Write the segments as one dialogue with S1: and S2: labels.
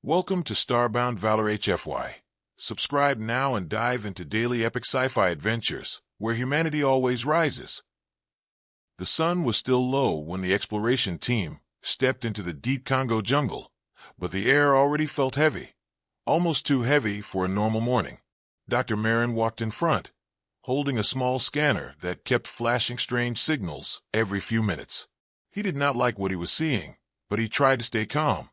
S1: Welcome to Starbound Valor HFY. Subscribe now and dive into daily epic sci-fi adventures, where humanity always rises. The sun was still low when the exploration team stepped into the deep Kongo jungle, but the air already felt heavy, almost too heavy for a normal morning. Dr. Marin walked in front, holding a small scanner that kept flashing strange signals every few minutes. He did not like what he was seeing, but he tried to stay calm.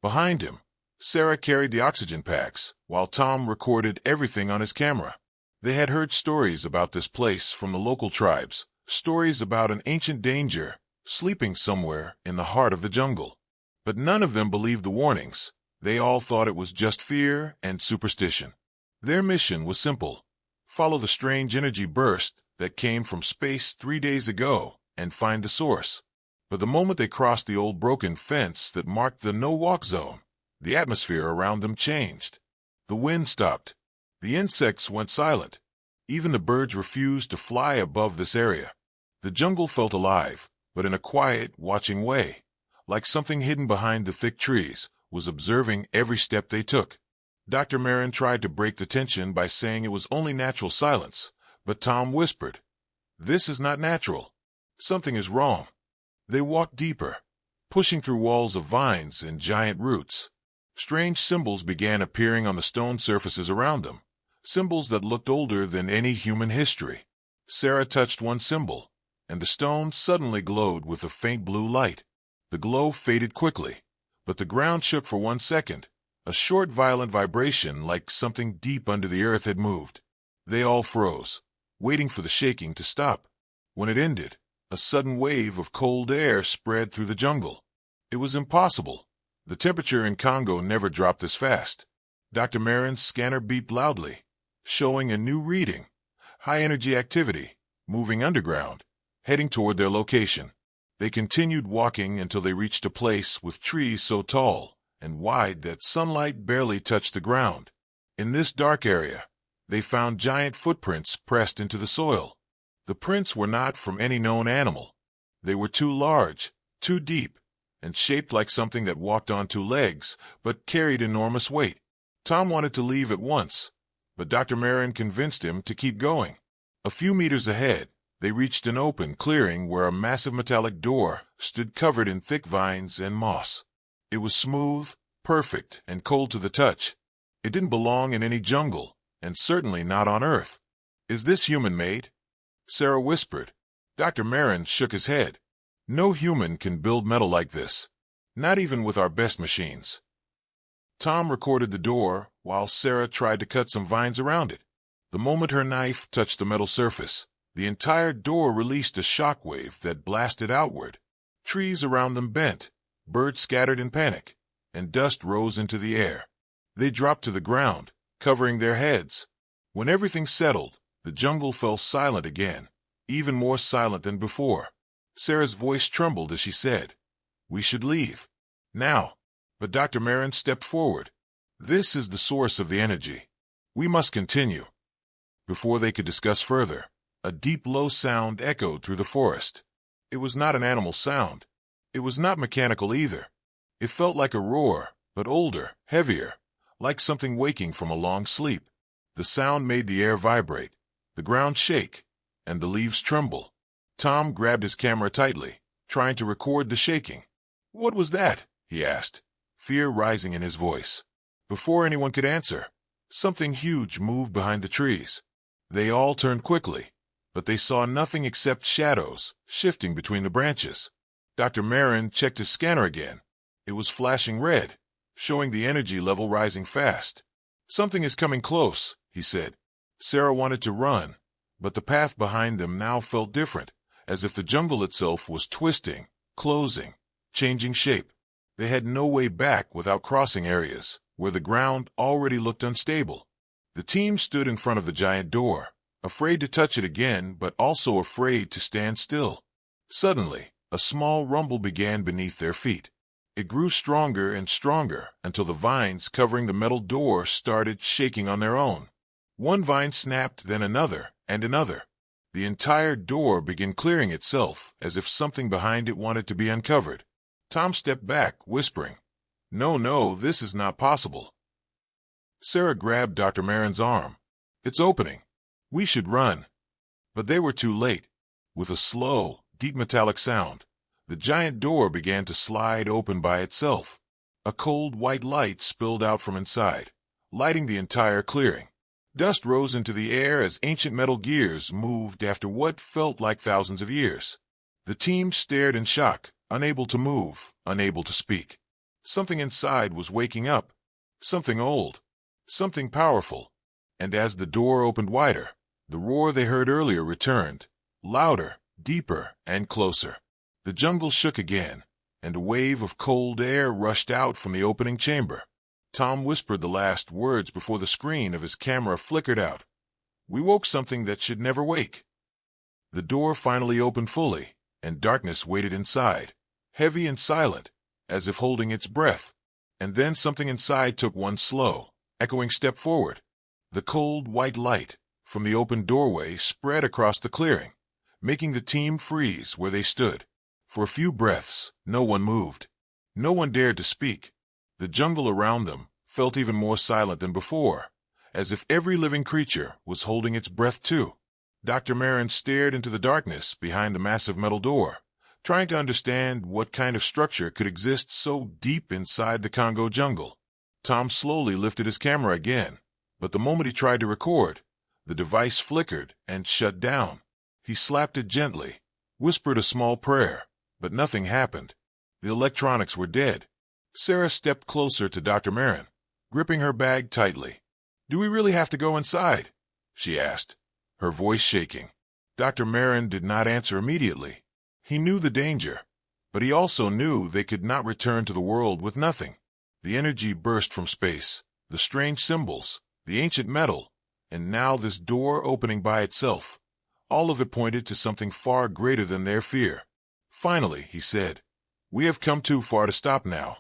S1: Behind him, Sarah carried the oxygen packs, while Tom recorded everything on his camera. They had heard stories about this place from the local tribes, stories about an ancient danger sleeping somewhere in the heart of the jungle. But none of them believed the warnings. They all thought it was just fear and superstition. Their mission was simple: follow the strange energy burst that came from space 3 days ago and find the source. But the moment they crossed the old broken fence that marked the no-walk zone, the atmosphere around them changed. The wind stopped. The insects went silent. Even the birds refused to fly above this area. The jungle felt alive, but in a quiet, watching way, like something hidden behind the thick trees was observing every step they took. Dr. Marin tried to break the tension by saying it was only natural silence, but Tom whispered, "This is not natural. Something is wrong." They walked deeper, pushing through walls of vines and giant roots. Strange symbols began appearing on the stone surfaces around them, symbols that looked older than any human history. Sarah touched one symbol, and the stone suddenly glowed with a faint blue light. The glow faded quickly, but the ground shook for 1 second, a short violent vibration like something deep under the earth had moved. They all froze, waiting for the shaking to stop. When it ended, a sudden wave of cold air spread through the jungle. It was impossible. The temperature in Congo never dropped this fast. Dr. Marin's scanner beeped loudly, showing a new reading: high-energy activity, moving underground, heading toward their location. They continued walking until they reached a place with trees so tall and wide that sunlight barely touched the ground. In this dark area, they found giant footprints pressed into the soil. The prints were not from any known animal. They were too large, too deep, and shaped like something that walked on 2 legs, but carried enormous weight. Tom wanted to leave at once, but Dr. Marin convinced him to keep going. A few meters ahead, they reached an open clearing where a massive metallic door stood covered in thick vines and moss. It was smooth, perfect, and cold to the touch. It didn't belong in any jungle, and certainly not on Earth. "Is this human-made?" Sarah whispered. Dr. Marin shook his head. "No human can build metal like this, not even with our best machines." Tom recorded the door while Sarah tried to cut some vines around it. The moment her knife touched the metal surface, the entire door released a shockwave that blasted outward. Trees around them bent, birds scattered in panic, and dust rose into the air. They dropped to the ground, covering their heads. When everything settled, the jungle fell silent again, even more silent than before. Sarah's voice trembled as she said, "We should leave. Now." But Dr. Marin stepped forward. "This is the source of the energy. We must continue." Before they could discuss further, a deep, low sound echoed through the forest. It was not an animal sound. It was not mechanical either. It felt like a roar, but older, heavier, like something waking from a long sleep. The sound made the air vibrate, the ground shake, and the leaves tremble. Tom grabbed his camera tightly, trying to record the shaking. "What was that?" he asked, fear rising in his voice. Before anyone could answer, something huge moved behind the trees. They all turned quickly, but they saw nothing except shadows shifting between the branches. Dr. Marin checked his scanner again. It was flashing red, showing the energy level rising fast. "Something is coming close," he said. Sarah wanted to run, but the path behind them now felt different, as if the jungle itself was twisting, closing, changing shape. They had no way back without crossing areas where the ground already looked unstable. The team stood in front of the giant door, afraid to touch it again, but also afraid to stand still. Suddenly, a small rumble began beneath their feet. It grew stronger and stronger until the vines covering the metal door started shaking on their own. One vine snapped, then another, and another. The entire door began clearing itself as if something behind it wanted to be uncovered. Tom stepped back, whispering, No, no, this is not possible. Sarah grabbed Dr. Marin's arm. It's opening. We should run. But they were too late. With a slow, deep metallic sound, the giant door began to slide open by itself. A cold white light spilled out from inside, lighting the entire clearing. Dust rose into the air as ancient metal gears moved after what felt like thousands of years. The team stared in shock, unable to move, unable to speak. Something inside was waking up. Something old. Something powerful. And as the door opened wider, the roar they heard earlier returned, louder, deeper, and closer. The jungle shook again, and a wave of cold air rushed out from the opening chamber. Tom whispered the last words before the screen of his camera flickered out. We woke something that should never wake. The door finally opened fully, and darkness waited inside, heavy and silent, as if holding its breath. And then something inside took one slow, echoing step forward. The cold white light from the open doorway spread across the clearing, making the team freeze where they stood. For a few breaths, no one moved. No one dared to speak. The jungle around them felt even more silent than before, as if every living creature was holding its breath too. Dr. Marin stared into the darkness behind the massive metal door, trying to understand what kind of structure could exist so deep inside the Kongo jungle. Tom slowly lifted his camera again, but the moment he tried to record, the device flickered and shut down. He slapped it gently, whispered a small prayer, but nothing happened. The electronics were dead. Sarah stepped closer to Dr. Marin, gripping her bag tightly. Do we really have to go inside? She asked, her voice shaking. Dr. Marin did not answer immediately. He knew the danger, but he also knew they could not return to the world with nothing. The energy burst from space, the strange symbols, the ancient metal, and now this door opening by itself. All of it pointed to something far greater than their fear. Finally, he said, we have come too far to stop now.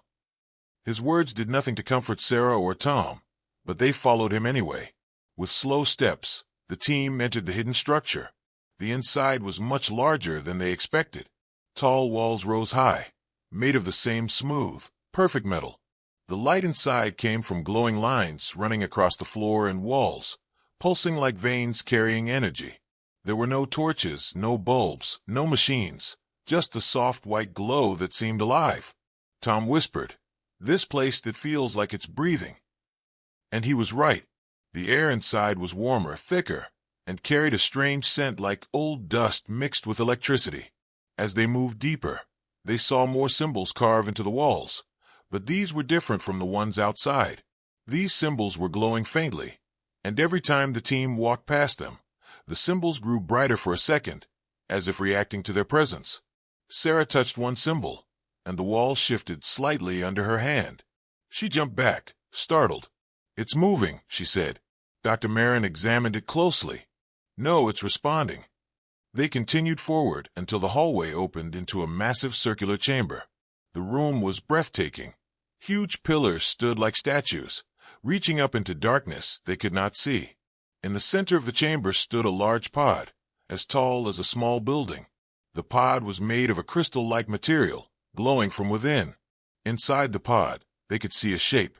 S1: His words did nothing to comfort Sarah or Tom, but they followed him anyway. With slow steps, the team entered the hidden structure. The inside was much larger than they expected. Tall walls rose high, made of the same smooth, perfect metal. The light inside came from glowing lines running across the floor and walls, pulsing like veins carrying energy. There were no torches, no bulbs, no machines, just the soft white glow that seemed alive. Tom whispered, this place that feels like it's breathing. And he was right. The air inside was warmer, thicker, and carried a strange scent like old dust mixed with electricity. As they moved deeper, they saw more symbols carved into the walls, but these were different from the ones outside. These symbols were glowing faintly, and every time the team walked past them, the symbols grew brighter for a second, as if reacting to their presence. Sarah touched one symbol, and the wall shifted slightly under her hand. She jumped back, startled. It's moving, she said. Dr. Marin examined it closely. No, it's responding. They continued forward until the hallway opened into a massive circular chamber. The room was breathtaking. Huge pillars stood like statues, reaching up into darkness they could not see. In the center of the chamber stood a large pod, as tall as a small building. The pod was made of a crystal-like material, glowing from within. Inside the pod, they could see a shape,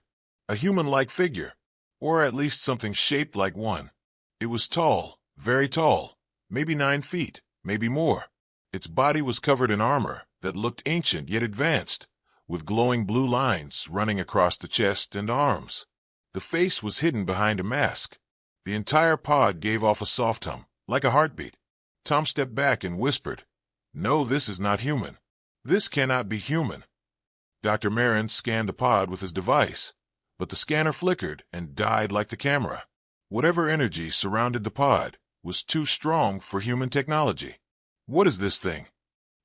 S1: a human-like figure, or at least something shaped like one. It was tall, very tall, maybe 9 feet, maybe more. Its body was covered in armor that looked ancient yet advanced, with glowing blue lines running across the chest and arms. The face was hidden behind a mask. The entire pod gave off a soft hum, like a heartbeat. Tom stepped back and whispered, no, this is not human. This cannot be human. Dr. Marin scanned the pod with his device, but the scanner flickered and died like the camera. Whatever energy surrounded the pod was too strong for human technology. What is this thing?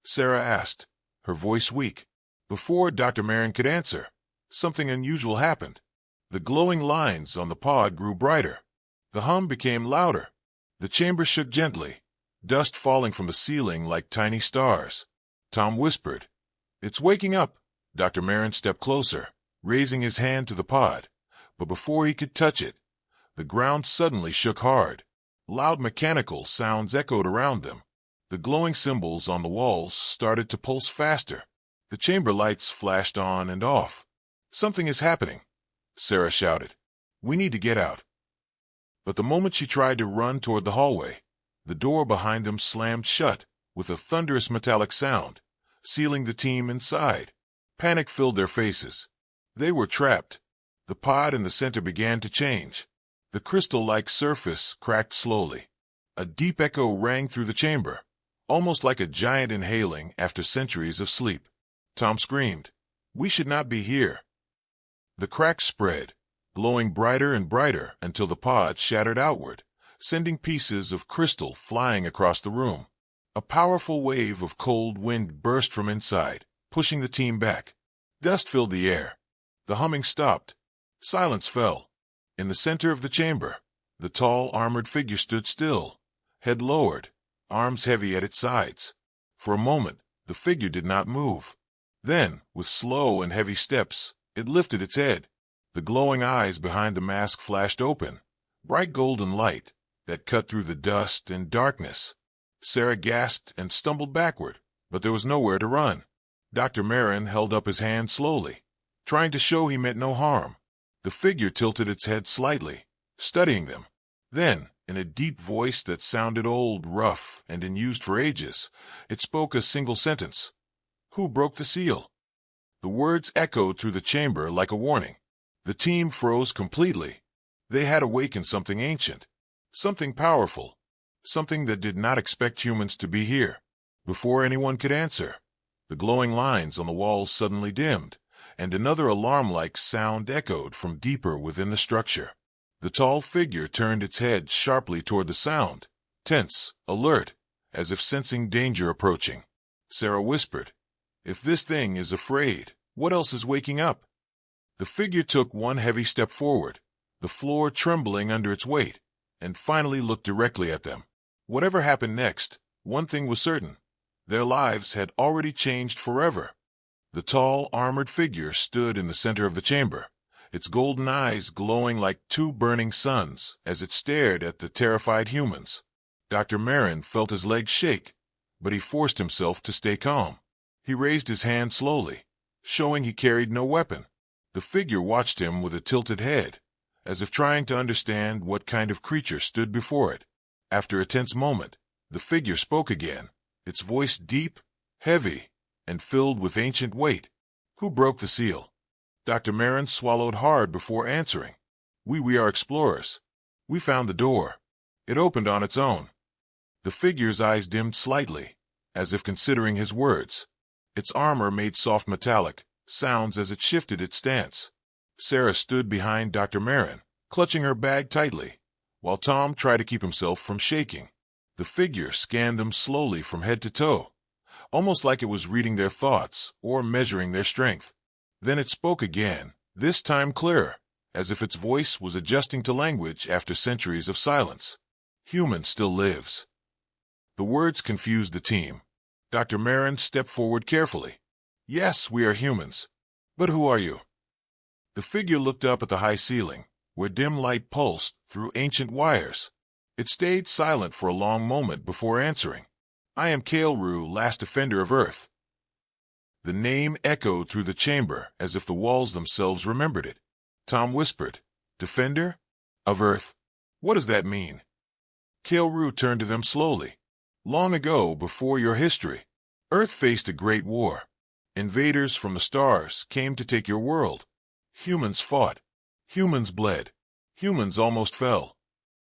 S1: Sarah asked, her voice weak. Before Dr. Marin could answer, something unusual happened. The glowing lines on the pod grew brighter. The hum became louder. The chamber shook gently, dust falling from the ceiling like tiny stars. Tom whispered, it's waking up. Dr. Marin stepped closer, raising his hand to the pod, but before he could touch it, the ground suddenly shook hard. Loud mechanical sounds echoed around them. The glowing symbols on the walls started to pulse faster. The chamber lights flashed on and off. Something is happening, Sarah shouted. We need to get out. But the moment she tried to run toward the hallway, the door behind them slammed shut with a thunderous metallic sound, sealing the team inside. Panic filled their faces. They were trapped. The pod in the center began to change. The crystal-like surface cracked slowly. A deep echo rang through the chamber, almost like a giant inhaling after centuries of sleep. Tom screamed, "We should not be here." The crack spread, glowing brighter and brighter until the pod shattered outward, sending pieces of crystal flying across the room. A powerful wave of cold wind burst from inside, pushing the team back. Dust filled the air. The humming stopped. Silence fell. In the center of the chamber, the tall, armored figure stood still, head lowered, arms heavy at its sides. For a moment, the figure did not move. Then, with slow and heavy steps, it lifted its head. The glowing eyes behind the mask flashed open, bright golden light that cut through the dust and darkness. Sarah gasped and stumbled backward, but there was nowhere to run. Dr. Marin held up his hand slowly, trying to show he meant no harm. The figure tilted its head slightly, studying them. Then, in a deep voice that sounded old, rough, and unused for ages, it spoke a single sentence. "Who broke the seal?" The words echoed through the chamber like a warning. The team froze completely. They had awakened something ancient, something powerful, something that did not expect humans to be here. Before anyone could answer, the glowing lines on the walls suddenly dimmed, and another alarm-like sound echoed from deeper within the structure. The tall figure turned its head sharply toward the sound, tense, alert, as if sensing danger approaching. Sarah whispered, "If this thing is afraid, what else is waking up?" The figure took one heavy step forward, the floor trembling under its weight, and finally looked directly at them. Whatever happened next, one thing was certain. Their lives had already changed forever. The tall, armored figure stood in the center of the chamber, its golden eyes glowing like two burning suns as it stared at the terrified humans. Dr. Marin felt his legs shake, but he forced himself to stay calm. He raised his hand slowly, showing he carried no weapon. The figure watched him with a tilted head, as if trying to understand what kind of creature stood before it. After a tense moment, the figure spoke again, its voice deep, heavy, and filled with ancient weight. "Who broke the seal?" Dr. Marin swallowed hard before answering. We are explorers. We found the door. It opened on its own." The figure's eyes dimmed slightly, as if considering his words. Its armor made soft metallic sounds as it shifted its stance. Sarah stood behind Dr. Marin, clutching her bag tightly, while Tom tried to keep himself from shaking. The figure scanned them slowly from head to toe, almost like it was reading their thoughts or measuring their strength. Then it spoke again, this time clearer, as if its voice was adjusting to language after centuries of silence. "Human still lives." The words confused the team. Dr. Marin stepped forward carefully. "Yes, we are humans. But who are you?" The figure looked up at the high ceiling, where dim light pulsed through ancient wires. It stayed silent for a long moment before answering. "I am Kaelru, last defender of Earth." The name echoed through the chamber as if the walls themselves remembered it. Tom whispered, "Defender? Of Earth? What does that mean?" Kaelru turned to them slowly. "Long ago, before your history, Earth faced a great war. Invaders from the stars came to take your world. Humans fought. Humans bled. Humans almost fell."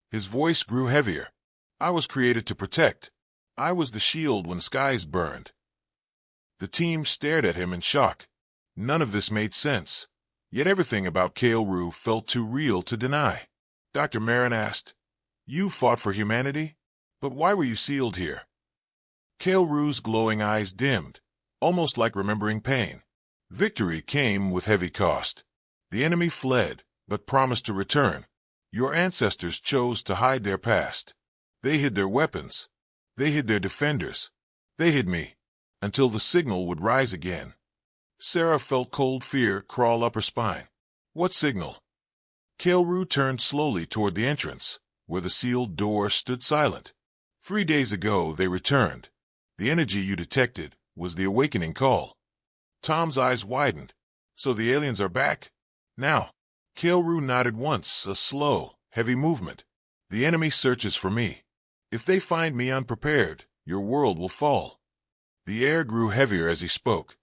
S1: His voice grew heavier. "I was created to protect. I was the shield when skies burned." The team stared at him in shock. None of this made sense, yet everything about Kaelru felt too real to deny. Dr. Marin asked, "You fought for humanity? But why were you sealed here?" Kaelru's glowing eyes dimmed, almost like remembering pain. "Victory came with heavy cost. The enemy fled, but promised to return. Your ancestors chose to hide their past. They hid their weapons. They hid their defenders. They hid me, until the signal would rise again." Sarah felt cold fear crawl up her spine. "What signal?" Kaelru turned slowly toward the entrance, where the sealed door stood silent. 3 days ago they returned. The energy you detected was the awakening call." Tom's eyes widened. So the aliens are back? Now. Kaoru nodded once, a slow, heavy movement. The enemy searches for me. If they find me unprepared, your world will fall. The air grew heavier as he spoke.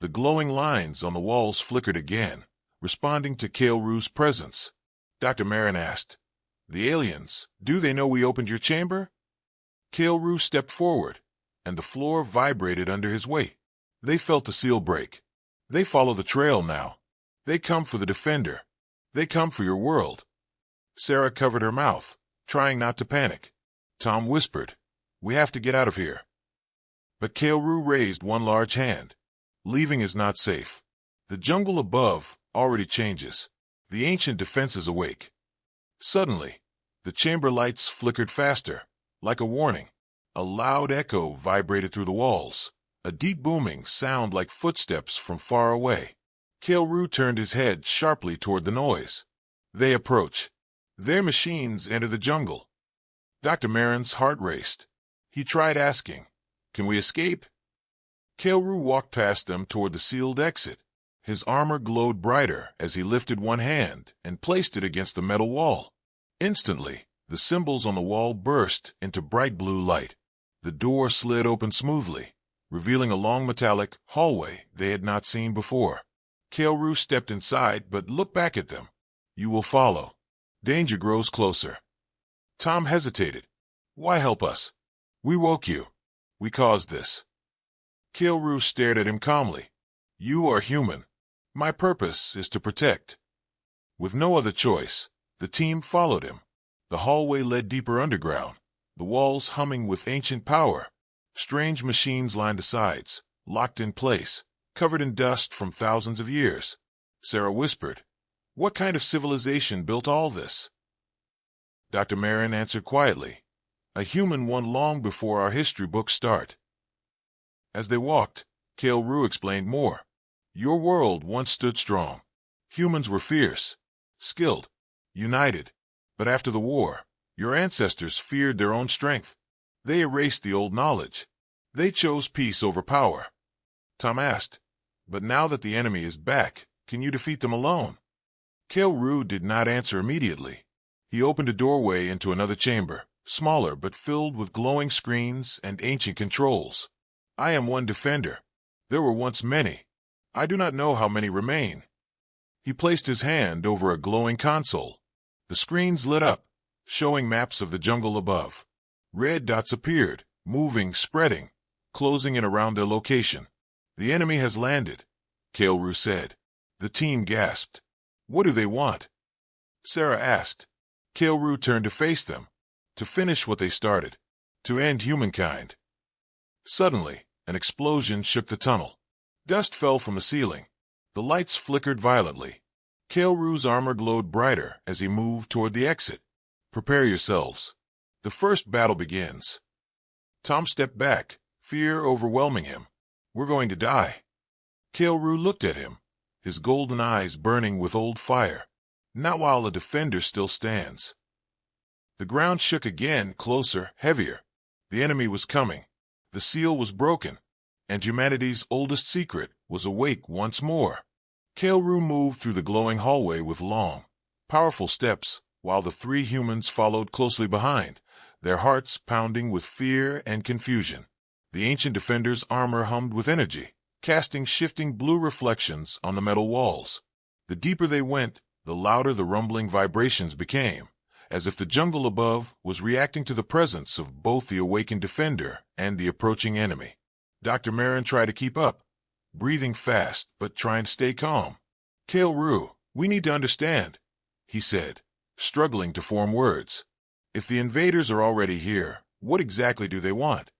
S1: The glowing lines on the walls flickered again, responding to Kaoru's presence. Dr. Marin asked, "The aliens, do they know we opened your chamber?" Kaoru stepped forward, and the floor vibrated under his weight. They felt the seal break. They follow the trail now. They come for the defender. They come for your world. Sarah covered her mouth, trying not to panic. Tom whispered, "We have to get out of here." But Kaoru raised one large hand. "Leaving is not safe. The jungle above already changes. The ancient defenses awake." Suddenly, the chamber lights flickered faster, like a warning. A loud echo vibrated through the walls, a deep booming sound like footsteps from far away. Kaoru turned his head sharply toward the noise. They approach. Their machines enter the jungle. Dr. Marin's heart raced. He tried asking, "Can we escape?" Kaoru walked past them toward the sealed exit. His armor glowed brighter as he lifted one hand and placed it against the metal wall. Instantly, the symbols on the wall burst into bright blue light. The door slid open smoothly, revealing a long metallic hallway they had not seen before. Kaoru stepped inside but looked back at them. "You will follow. Danger grows closer." Tom hesitated. "Why help us? We woke you. We caused this." Kaoru stared at him calmly. "You are human. My purpose is to protect." With no other choice, the team followed him. The hallway led deeper underground, the walls humming with ancient power. Strange machines lined the sides, locked in place, covered in dust from thousands of years. Sarah whispered, "What kind of civilization built all this?" Dr. Marin answered quietly, "A human one long before our history books start." As they walked, Kaoru explained more. "Your world once stood strong. Humans were fierce, skilled, united. But after the war, your ancestors feared their own strength. They erased the old knowledge. They chose peace over power." Tom asked, "But now that the enemy is back, can you defeat them alone?" Kaoru did not answer immediately. He opened a doorway into another chamber, smaller but filled with glowing screens and ancient controls. "I am one defender. There were once many. I do not know how many remain." He placed his hand over a glowing console. The screens lit up, showing maps of the jungle above. Red dots appeared, moving, spreading, closing in around their location. "The enemy has landed," Kaoru said. The team gasped. "What do they want?" Sarah asked. Kaoru turned to face them. "To finish what they started. To end humankind." Suddenly, an explosion shook the tunnel. Dust fell from the ceiling. The lights flickered violently. Kaoru's armor glowed brighter as he moved toward the exit. "Prepare yourselves. The first battle begins." Tom stepped back, fear overwhelming him. "We're going to die." Kaoru looked at him, his golden eyes burning with old fire. "Not while the defender still stands." The ground shook again, closer, heavier. The enemy was coming. The seal was broken, and humanity's oldest secret was awake once more. Kaoru moved through the glowing hallway with long, powerful steps, while the three humans followed closely behind, their hearts pounding with fear and confusion. The ancient defender's armor hummed with energy, casting shifting blue reflections on the metal walls. The deeper they went, the louder the rumbling vibrations became, as if the jungle above was reacting to the presence of both the awakened defender and the approaching enemy. Dr. Marin tried to keep up, breathing fast but trying to stay calm. "Kaoru, we need to understand," he said, struggling to form words. "If the invaders are already here, what exactly do they want?"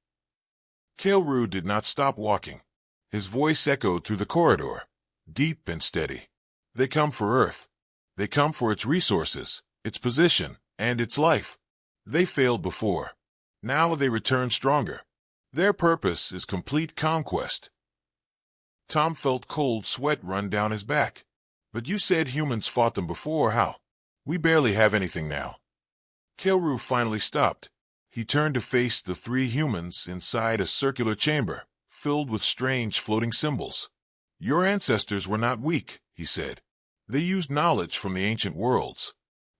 S1: Kaoru did not stop walking. His voice echoed through the corridor, deep and steady. "They come for Earth. They come for its resources, its position, and its life. They failed before. Now they return stronger. Their purpose is complete conquest." Tom felt cold sweat run down his back. "But you said humans fought them before. How? We barely have anything now." Kaoru finally stopped. He turned to face the three humans inside a circular chamber, filled with strange floating symbols. Your ancestors were not weak, he said. They used knowledge from the ancient worlds.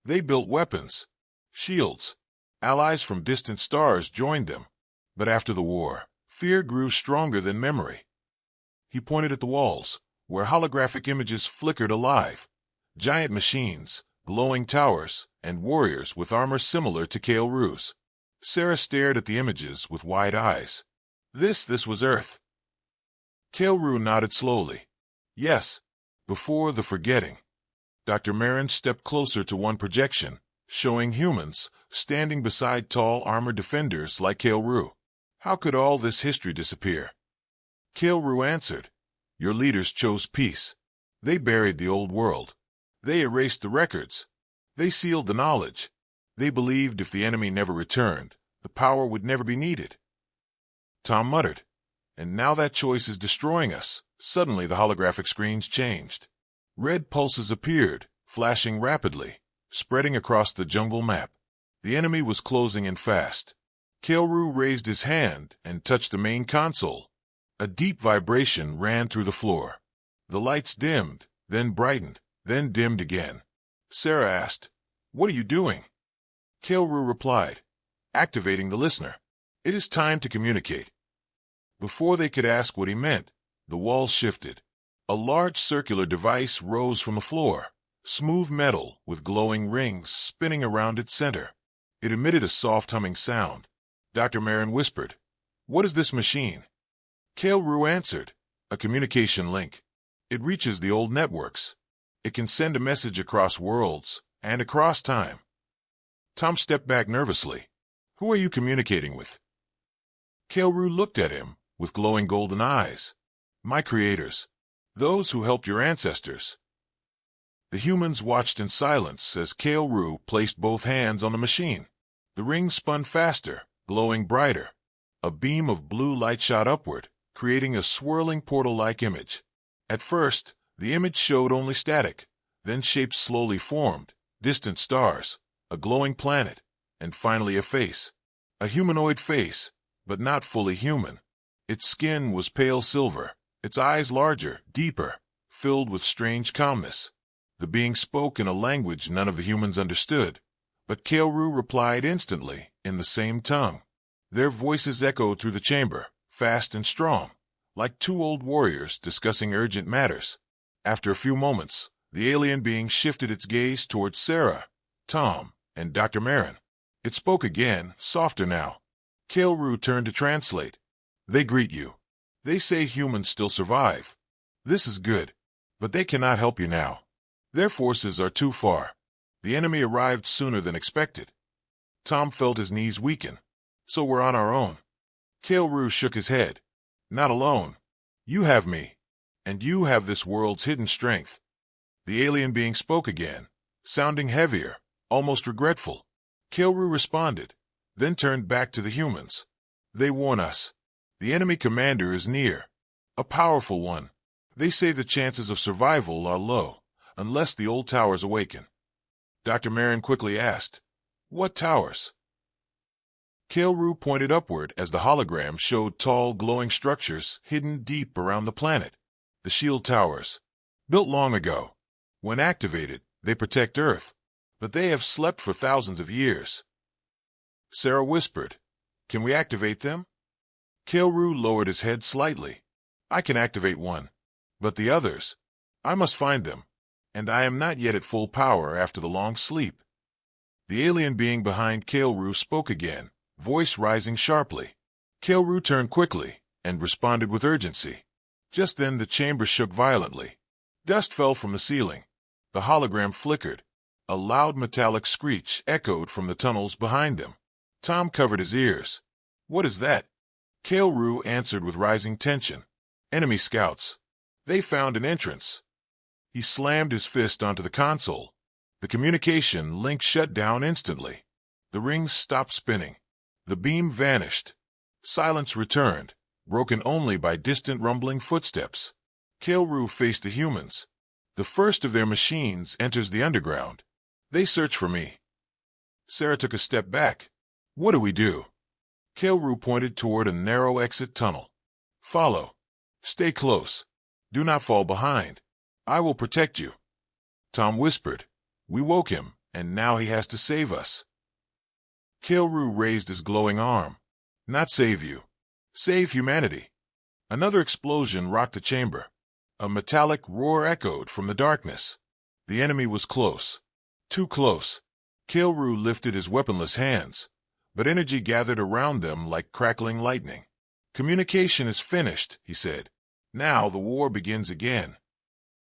S1: They built weapons, shields. Allies from distant stars joined them. But after the war, fear grew stronger than memory. He pointed at the walls, where holographic images flickered alive. Giant machines, glowing towers, and warriors with armor similar to Kael'ru's. Sarah stared at the images with wide eyes. This was Earth. Kael'ru nodded slowly. Yes, before the forgetting. Dr. Marin stepped closer to one projection, showing humans, standing beside tall armored defenders like Kael'ru. How could all this history disappear? Kael'ru answered, Your leaders chose peace. They buried the old world. They erased the records. They sealed the knowledge. They believed if the enemy never returned, the power would never be needed. Tom muttered, And now that choice is destroying us. Suddenly the holographic screens changed. Red pulses appeared, flashing rapidly, spreading across the jungle map. The enemy was closing in fast. Kael'ru raised his hand and touched the main console. A deep vibration ran through the floor. The lights dimmed, then brightened, then dimmed again. Sarah asked, What are you doing? Kael'ru replied, Activating the listener. It is time to communicate. Before they could ask what he meant, the walls shifted. A large circular device rose from the floor, smooth metal with glowing rings spinning around its center. It emitted a soft humming sound. Dr. Marin whispered, What is this machine? Kael'ru answered, A communication link. It reaches the old networks. It can send a message across worlds and across time. Tom stepped back nervously. Who are you communicating with? Kael'ru looked at him with glowing golden eyes. My creators. Those who helped your ancestors. The humans watched in silence as Kael'ru placed both hands on the machine. The ring spun faster, glowing brighter. A beam of blue light shot upward, creating a swirling portal-like image. At first, the image showed only static, then shapes slowly formed, distant stars, a glowing planet, and finally a face. A humanoid face, but not fully human. Its skin was pale silver, its eyes larger, deeper, filled with strange calmness. The being spoke in a language none of the humans understood, but Kael'ru replied instantly, in the same tongue. Their voices echoed through the chamber, fast and strong, like two old warriors discussing urgent matters. After a few moments, the alien being shifted its gaze towards Sarah, Tom, and Dr. Marin. It spoke again, softer now. Kael'ru turned to translate. They greet you. They say humans still survive. This is good, but they cannot help you now. Their forces are too far. The enemy arrived sooner than expected. Tom felt his knees weaken. So we're on our own. Kael'ru shook his head. Not alone. You have me. And you have this world's hidden strength. The alien being spoke again, sounding heavier, almost regretful. Kael'ru responded, then turned back to the humans. They warn us. The enemy commander is near. A powerful one. They say the chances of survival are low, unless the old towers awaken. Dr. Marin quickly asked, What towers? Kael'ru pointed upward as the hologram showed tall, glowing structures hidden deep around the planet. The shield towers. Built long ago. When activated, they protect Earth, but they have slept for thousands of years. Sarah whispered, Can we activate them? Kael'ru lowered his head slightly. I can activate one, but the others, I must find them, and I am not yet at full power after the long sleep. The alien being behind Kael'ru spoke again, voice rising sharply. Kael'ru turned quickly and responded with urgency. Just then the chamber shook violently. Dust fell from the ceiling. The hologram flickered. A loud metallic screech echoed from the tunnels behind them. Tom covered his ears. What is that? Kael'ru answered with rising tension. Enemy scouts. They found an entrance. He slammed his fist onto the console. The communication link shut down instantly. The rings stopped spinning. The beam vanished. Silence returned, broken only by distant rumbling footsteps. Kael'ru faced the humans. The first of their machines enters the underground. They search for me. Sarah took a step back. What do we do? Kael'ru pointed toward a narrow exit tunnel. Follow. Stay close. Do not fall behind. I will protect you. Tom whispered. We woke him, and now he has to save us. Kaoru raised his glowing arm. Not save you. Save humanity. Another explosion rocked the chamber. A metallic roar echoed from the darkness. The enemy was close. Too close. Kaoru lifted his weaponless hands, but energy gathered around them like crackling lightning. Communication is finished, he said. Now the war begins again.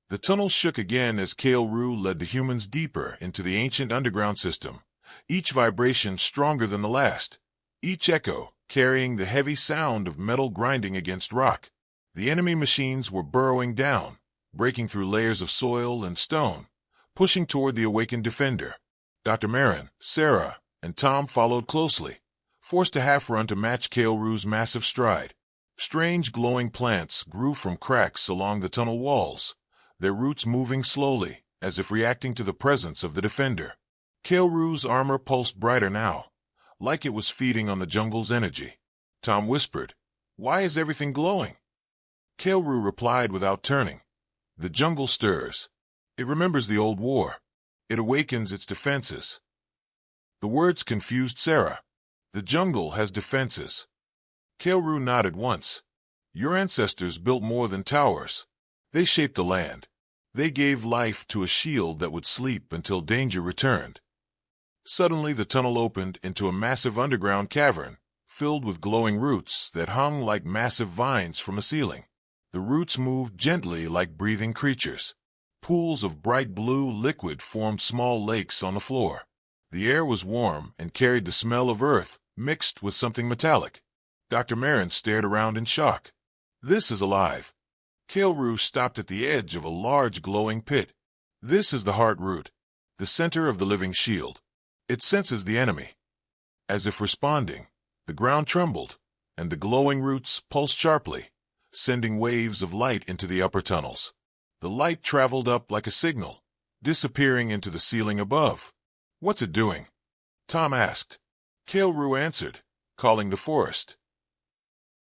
S1: The tunnel shook again as Kaoru led the humans deeper into the ancient underground system, each vibration stronger than the last, each echo carrying the heavy sound of metal grinding against rock. The enemy machines were burrowing down, breaking through layers of soil and stone, pushing toward the awakened defender. Dr. Marin, Sarah, and Tom followed closely, forced to half-run to match Kaoru's massive stride. Strange glowing plants grew from cracks along the tunnel walls, their roots moving slowly, as if reacting to the presence of the defender. Kaoru's armor pulsed brighter now, like it was feeding on the jungle's energy. Tom whispered, Why is everything glowing? Kaoru replied without turning. The jungle stirs. It remembers the old war. It awakens its defenses. The words confused Sarah. The jungle has defenses. Kaoru nodded once. Your ancestors built more than towers. They shaped the land. They gave life to a shield that would sleep until danger returned. Suddenly the tunnel opened into a massive underground cavern, filled with glowing roots that hung like massive vines from a ceiling. The roots moved gently like breathing creatures. Pools of bright blue liquid formed small lakes on the floor. The air was warm and carried the smell of earth, mixed with something metallic. Dr. Marin stared around in shock. This is alive. Kaoru stopped at the edge of a large glowing pit. This is the heart root, the center of the living shield. It senses the enemy. As if responding, the ground trembled, and the glowing roots pulsed sharply, sending waves of light into the upper tunnels. The light traveled up like a signal, disappearing into the ceiling above. What's it doing? Tom asked. Kaoru answered, calling the forest.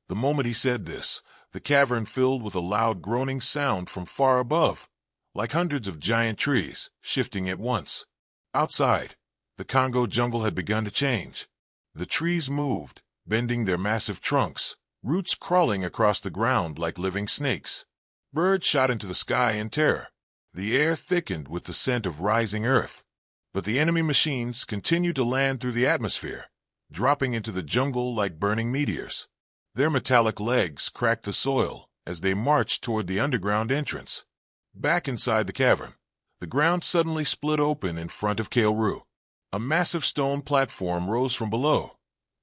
S1: The moment he said this, the cavern filled with a loud groaning sound from far above, like hundreds of giant trees, shifting at once. Outside, the Kongo jungle had begun to change. The trees moved, bending their massive trunks, roots crawling across the ground like living snakes. Birds shot into the sky in terror. The air thickened with the scent of rising earth. But the enemy machines continued to land through the atmosphere, dropping into the jungle like burning meteors. Their metallic legs cracked the soil as they marched toward the underground entrance. Back inside the cavern, the ground suddenly split open in front of Kaoru. A massive stone platform rose from below,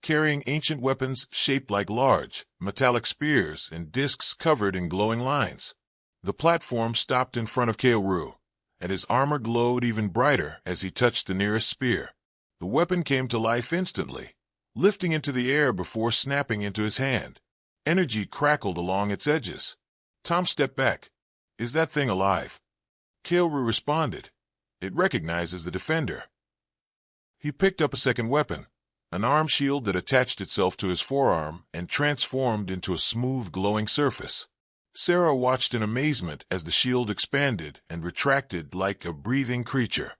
S1: carrying ancient weapons shaped like large, metallic spears and discs covered in glowing lines. The platform stopped in front of Kaoru, and his armor glowed even brighter as he touched the nearest spear. The weapon came to life instantly, lifting into the air before snapping into his hand. Energy crackled along its edges. Tom stepped back. Is that thing alive? Kaoru responded. It recognizes the defender. He picked up a second weapon, an arm shield that attached itself to his forearm and transformed into a smooth, glowing surface. Sarah watched in amazement as the shield expanded and retracted like a breathing creature.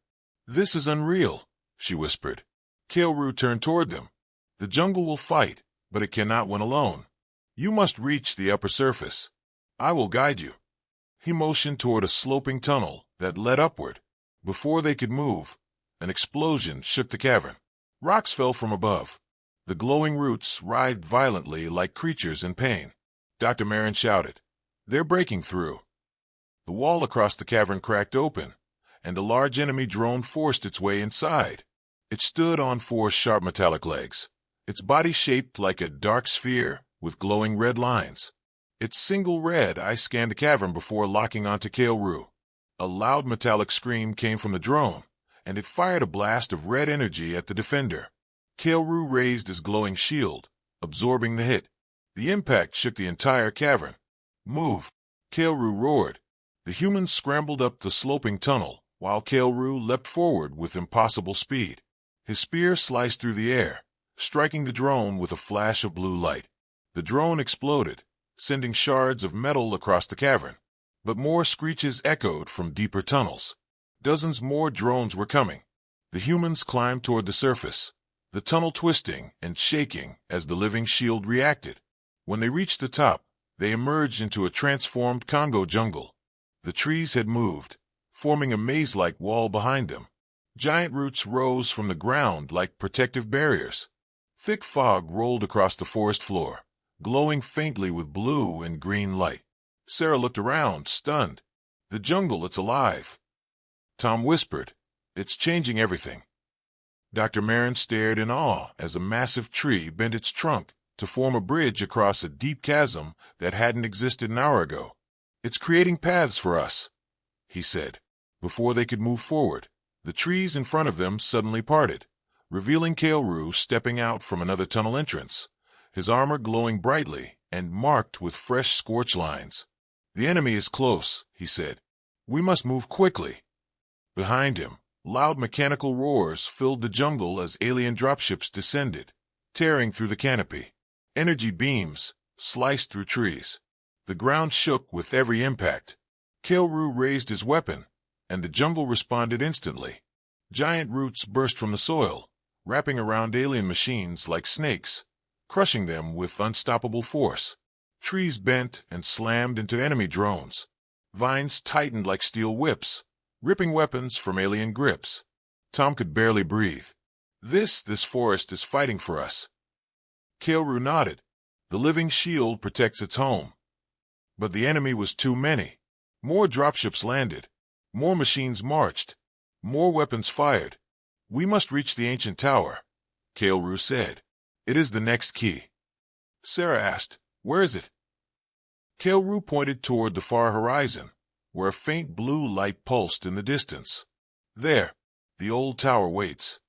S1: This is unreal, she whispered. Kaoru turned toward them. The jungle will fight, but it cannot win alone. You must reach the upper surface. I will guide you. He motioned toward a sloping tunnel that led upward. Before they could move, an explosion shook the cavern. Rocks fell from above. The glowing roots writhed violently like creatures in pain. Dr. Marin shouted, They're breaking through. The wall across the cavern cracked open, and a large enemy drone forced its way inside. It stood on four sharp metallic legs, its body shaped like a dark sphere with glowing red lines. Its single red eye scanned the cavern before locking onto Kaoru. A loud metallic scream came from the drone, and it fired a blast of red energy at the defender. Kaoru raised his glowing shield, absorbing the hit. The impact shook the entire cavern. Move! Kaoru roared. The humans scrambled up the sloping tunnel, while Kaoru leapt forward with impossible speed. His spear sliced through the air, striking the drone with a flash of blue light. The drone exploded, sending shards of metal across the cavern. But more screeches echoed from deeper tunnels. Dozens more drones were coming. The humans climbed toward the surface, the tunnel twisting and shaking as the living shield reacted. When they reached the top, they emerged into a transformed Kongo jungle. The trees had moved, forming a maze-like wall behind them. Giant roots rose from the ground like protective barriers. Thick fog rolled across the forest floor, glowing faintly with blue and green light. Sarah looked around, stunned. "The jungle, it's alive." Tom whispered, "It's changing everything." Dr. Marin stared in awe as a massive tree bent its trunk to form a bridge across a deep chasm that hadn't existed an hour ago. "It's creating paths for us," he said. Before they could move forward, the trees in front of them suddenly parted, revealing Kailru stepping out from another tunnel entrance, his armor glowing brightly and marked with fresh scorch lines. "The enemy is close," he said. "We must move quickly." Behind him, loud mechanical roars filled the jungle as alien dropships descended, tearing through the canopy. Energy beams sliced through trees. The ground shook with every impact. Kailru raised his weapon, and the jungle responded instantly. Giant roots burst from the soil, wrapping around alien machines like snakes, crushing them with unstoppable force. Trees bent and slammed into enemy drones. Vines tightened like steel whips, ripping weapons from alien grips. Tom could barely breathe. This forest is fighting for us." Kailru nodded. "The living shield protects its home." But the enemy was too many. More dropships landed. More machines marched. More weapons fired. "We must reach the ancient tower," Kailru said. "It is the next key." Sarah asked, "Where is it?" Kailru pointed toward the far horizon, where a faint blue light pulsed in the distance. "There, the old tower waits.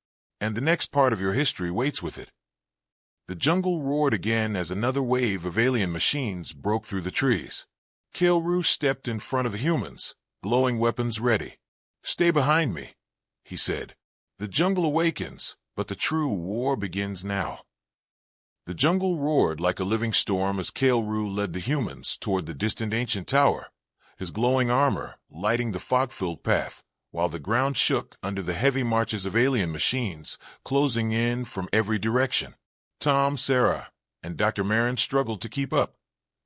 S1: And the next part of your history waits with it." The jungle roared again as another wave of alien machines broke through the trees. Kailru stepped in front of the humans, glowing weapons ready. "Stay behind me," he said. "The jungle awakens, but the true war begins now." The jungle roared like a living storm as Kailru led the humans toward the distant ancient tower, his glowing armor lighting the fog-filled path, while the ground shook under the heavy marches of alien machines closing in from every direction. Tom, Sarah, and Dr. Marin struggled to keep up,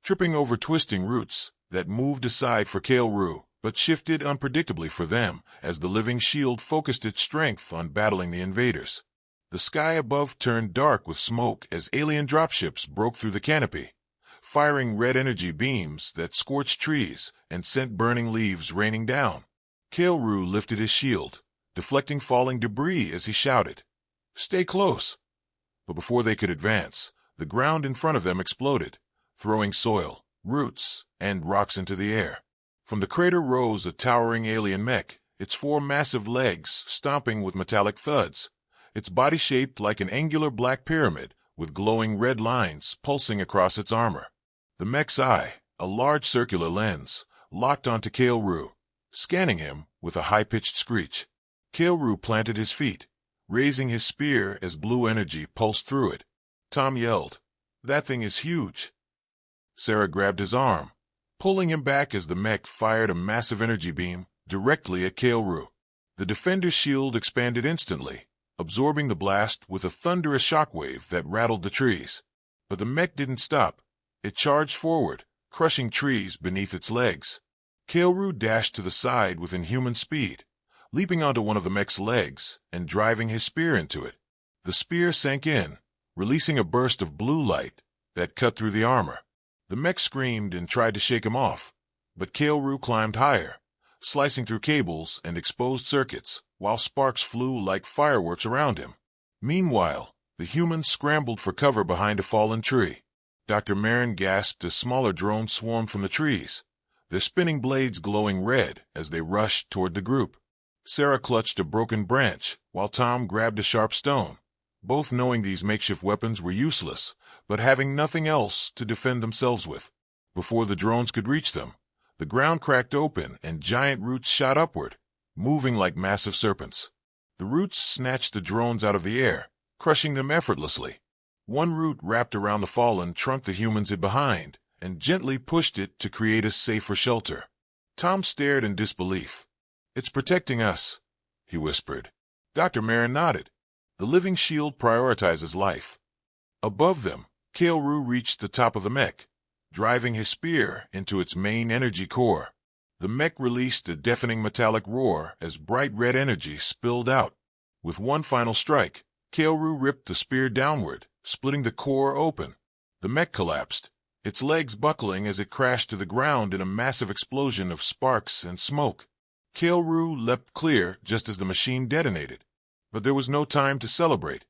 S1: tripping over twisting roots that moved aside for Kailru, but shifted unpredictably for them as the living shield focused its strength on battling the invaders. The sky above turned dark with smoke as alien dropships broke through the canopy, firing red energy beams that scorched trees and sent burning leaves raining down. Kailru lifted his shield, deflecting falling debris as he shouted, "Stay close!" But before they could advance, the ground in front of them exploded, throwing soil, roots, and rocks into the air. From the crater rose a towering alien mech, its four massive legs stomping with metallic thuds, its body shaped like an angular black pyramid with glowing red lines pulsing across its armor. The mech's eye, a large circular lens, locked onto Kailru, scanning him with a high-pitched screech. Kailru planted his feet, raising his spear as blue energy pulsed through it. Tom yelled, "That thing is huge!" Sarah grabbed his arm, pulling him back as the mech fired a massive energy beam directly at Kailru. The defender's shield expanded instantly, absorbing the blast with a thunderous shockwave that rattled the trees. But the mech didn't stop. It charged forward, crushing trees beneath its legs. Kailru dashed to the side with inhuman speed, leaping onto one of the mech's legs and driving his spear into it. The spear sank in, releasing a burst of blue light that cut through the armor. The mech screamed and tried to shake him off, but Kailru climbed higher, slicing through cables and exposed circuits, while sparks flew like fireworks around him. Meanwhile, the humans scrambled for cover behind a fallen tree. Dr. Marin gasped as smaller drones swarmed from the trees, their spinning blades glowing red as they rushed toward the group. Sarah clutched a broken branch, while Tom grabbed a sharp stone, both knowing these makeshift weapons were useless, but having nothing else to defend themselves with. Before the drones could reach them, the ground cracked open and giant roots shot upward, moving like massive serpents. The roots snatched the drones out of the air, crushing them effortlessly. One root wrapped around the fallen trunk the humans hid behind, and gently pushed it to create a safer shelter. Tom stared in disbelief. "It's protecting us," he whispered. Dr. Marin nodded. "The living shield prioritizes life." Above them, Kaoru reached the top of the mech, driving his spear into its main energy core. The mech released a deafening metallic roar as bright red energy spilled out. With one final strike, Kaoru ripped the spear downward, splitting the core open. The mech collapsed, its legs buckling as it crashed to the ground in a massive explosion of sparks and smoke. Kaoru leapt clear just as the machine detonated. But there was no time to celebrate.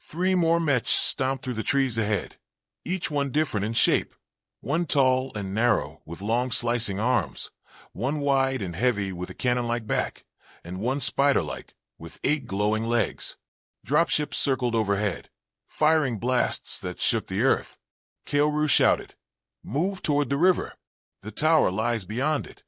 S1: 3 more mechs stomped through the trees ahead, each one different in shape. One tall and narrow with long slicing arms, one wide and heavy with a cannon-like back, and one spider-like with 8 glowing legs. Dropships circled overhead, firing blasts that shook the earth. Kaoru shouted, "Move toward the river. The tower lies beyond it."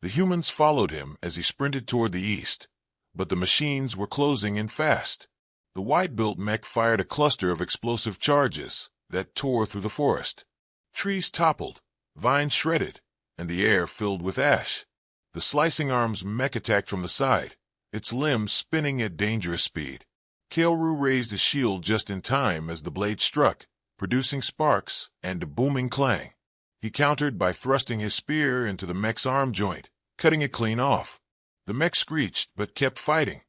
S1: The humans followed him as he sprinted toward the east, but the machines were closing in fast. The wide-built mech fired a cluster of explosive charges that tore through the forest. Trees toppled, vines shredded, and the air filled with ash. The slicing arms mech attacked from the side, its limbs spinning at dangerous speed. Kaoru raised his shield just in time as the blade struck, producing sparks and a booming clang. He countered by thrusting his spear into the mech's arm joint, cutting it clean off. The mech screeched but kept fighting.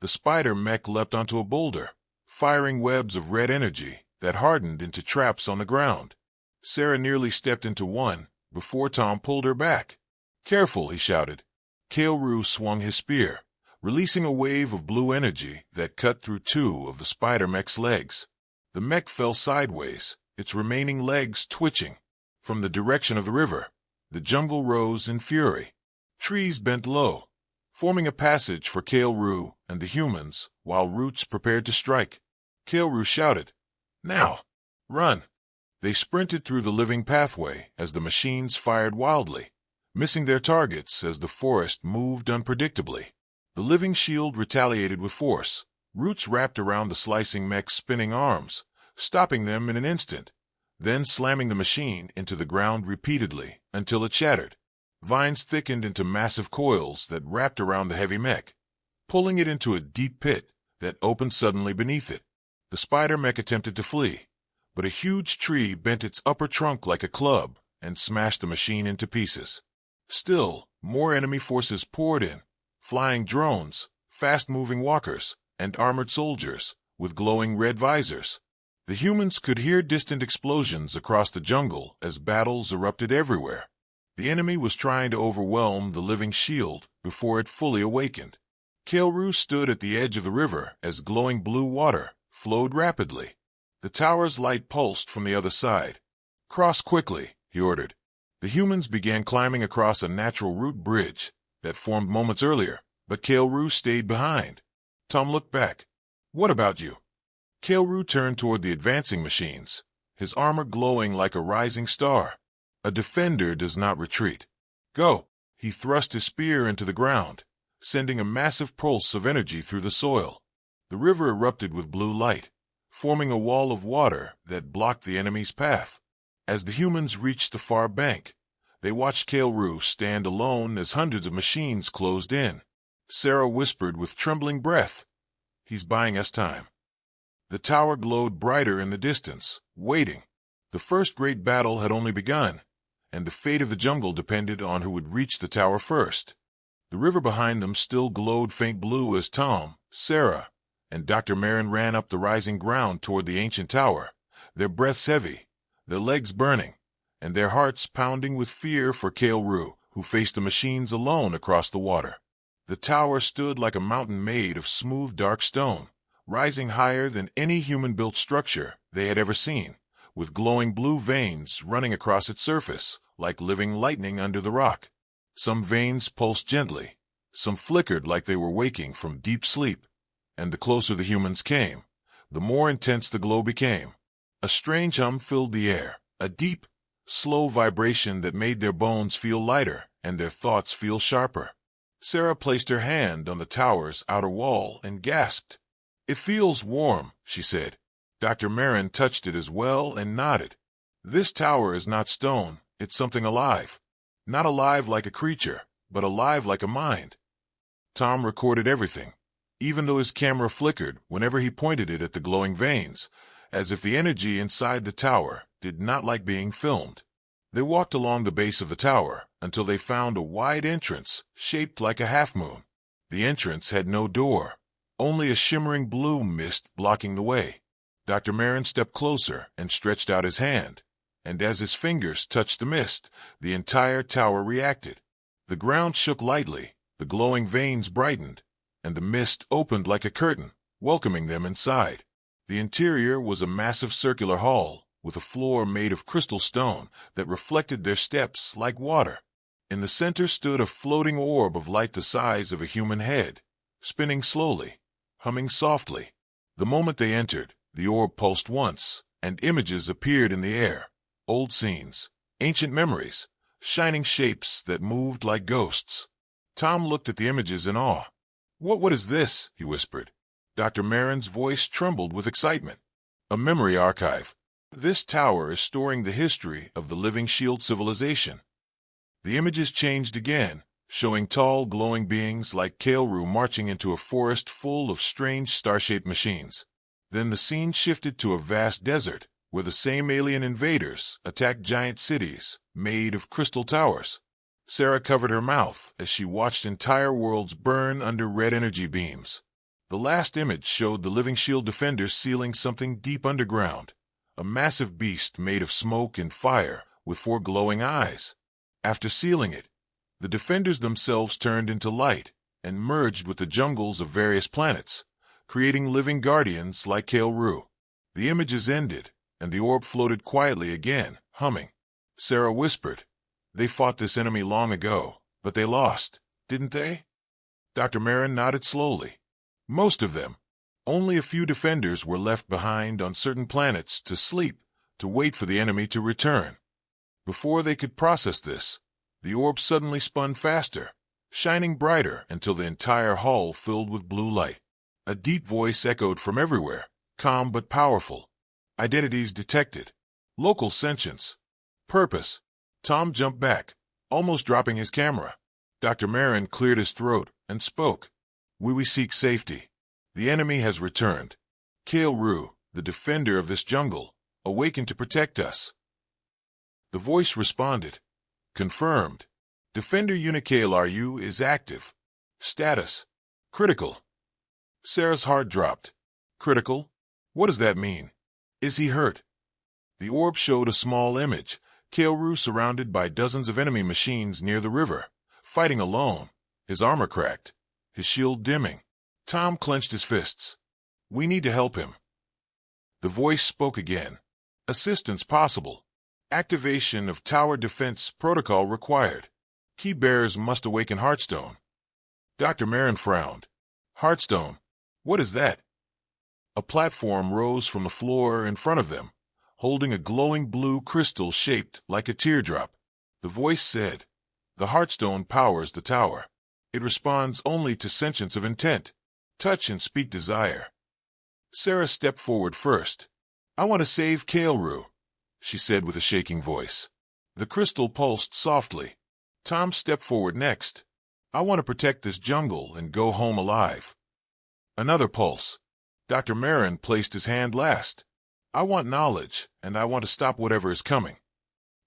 S1: The spider mech leapt onto a boulder, firing webs of red energy that hardened into traps on the ground. Sarah nearly stepped into one before Tom pulled her back. "Careful," he shouted. Kaoru swung his spear, releasing a wave of blue energy that cut through 2 of the spider mech's legs. The mech fell sideways, its remaining legs twitching. From the direction of the river, the jungle rose in fury. Trees bent low, forming a passage for Kaoru and the humans while roots prepared to strike. Kaoru shouted, "Now! Run!" They sprinted through the living pathway as the machines fired wildly, missing their targets as the forest moved unpredictably. The living shield retaliated with force. Roots wrapped around the slicing mech's spinning arms, stopping them in an instant, then slamming the machine into the ground repeatedly until it shattered. Vines thickened into massive coils that wrapped around the heavy mech, pulling it into a deep pit that opened suddenly beneath it. The spider mech attempted to flee, but a huge tree bent its upper trunk like a club and smashed the machine into pieces. Still, more enemy forces poured in, flying drones, fast-moving walkers, and armored soldiers with glowing red visors. The humans could hear distant explosions across the jungle as battles erupted everywhere. The enemy was trying to overwhelm the living shield before it fully awakened. Kaoru stood at the edge of the river as glowing blue water flowed rapidly. The tower's light pulsed from the other side. "Cross quickly," he ordered. The humans began climbing across a natural root bridge that formed moments earlier, but Kaoru stayed behind. Tom looked back. "What about you?" Kaoru turned toward the advancing machines, his armor glowing like a rising star. A defender does not retreat. "Go!" He thrust his spear into the ground, sending a massive pulse of energy through the soil. The river erupted with blue light, forming a wall of water that blocked the enemy's path. As the humans reached the far bank, they watched Kaoru stand alone as hundreds of machines closed in. Sarah whispered with trembling breath, "He's buying us time." The tower glowed brighter in the distance, waiting. The first great battle had only begun, and the fate of the jungle depended on who would reach the tower first. The river behind them still glowed faint blue as Tom, Sarah, and Dr. Marin ran up the rising ground toward the ancient tower, their breaths heavy, their legs burning, and their hearts pounding with fear for Kaoru, who faced the machines alone across the water. The tower stood like a mountain made of smooth dark stone, rising higher than any human-built structure they had ever seen, with glowing blue veins running across its surface, like living lightning under the rock. Some veins pulsed gently, some flickered like they were waking from deep sleep, and the closer the humans came, the more intense the glow became. A strange hum filled the air, a deep, slow vibration that made their bones feel lighter and their thoughts feel sharper. Sarah placed her hand on the tower's outer wall and gasped. "It feels warm," she said. Dr. Marin touched it as well and nodded. "This tower is not stone, it's something alive." Not alive like a creature, but alive like a mind. Tom recorded everything, even though his camera flickered whenever he pointed it at the glowing veins, as if the energy inside the tower did not like being filmed. They walked along the base of the tower until they found a wide entrance shaped like a half-moon. The entrance had no door, only a shimmering blue mist blocking the way. Dr. Marin stepped closer and stretched out his hand, and as his fingers touched the mist, the entire tower reacted. The ground shook lightly, the glowing veins brightened, and the mist opened like a curtain, welcoming them inside. The interior was a massive circular hall, with a floor made of crystal stone that reflected their steps like water. In the center stood a floating orb of light the size of a human head, spinning slowly, humming softly. The moment they entered, the orb pulsed once, and images appeared in the air. Old scenes, ancient memories, shining shapes that moved like ghosts. Tom looked at the images in awe. What is this?" he whispered. Dr. Marin's voice trembled with excitement. "A memory archive. This tower is storing the history of the Living Shield civilization." The images changed again, showing tall, glowing beings like Kailru marching into a forest full of strange star-shaped machines. Then the scene shifted to a vast desert, where the same alien invaders attacked giant cities made of crystal towers. Sarah covered her mouth as she watched entire worlds burn under red energy beams. The last image showed the Living Shield defenders sealing something deep underground, a massive beast made of smoke and fire with 4 glowing eyes. After sealing it, the defenders themselves turned into light and merged with the jungles of various planets, creating living guardians like Kailru. The images ended, and the orb floated quietly again, humming. Sarah whispered, "They fought this enemy long ago, but they lost, didn't they?" Dr. Marin nodded slowly. "Most of them. Only a few defenders were left behind on certain planets to sleep, to wait for the enemy to return." Before they could process this, the orb suddenly spun faster, shining brighter until the entire hall filled with blue light. A deep voice echoed from everywhere, calm but powerful. Identities detected. Local sentience. Purpose. Tom jumped back, almost dropping his camera. Dr. Marin cleared his throat and spoke. We seek safety. The enemy has returned. Kailru, the defender of this jungle, awakened to protect us." The voice responded. "Confirmed. Defender Unikailru is active. Status. Critical." Sarah's heart dropped. "Critical? What does that mean? Is he hurt?" The orb showed a small image, Kailru surrounded by dozens of enemy machines near the river, fighting alone, his armor cracked, his shield dimming. Tom clenched his fists. "We need to help him." The voice spoke again. "Assistance possible. Activation of tower defense protocol required. Key bearers must awaken Heartstone." Dr. Marin frowned. "Heartstone? What is that?" A platform rose from the floor in front of them, holding a glowing blue crystal shaped like a teardrop. The voice said, "The Heartstone powers the tower. It responds only to sentience of intent, touch and speak desire." Sarah stepped forward first. "I want to save Kailru," she said with a shaking voice. The crystal pulsed softly. Tom stepped forward next. "I want to protect this jungle and go home alive." Another pulse. Dr. Marin placed his hand last. "I want knowledge, and I want to stop whatever is coming."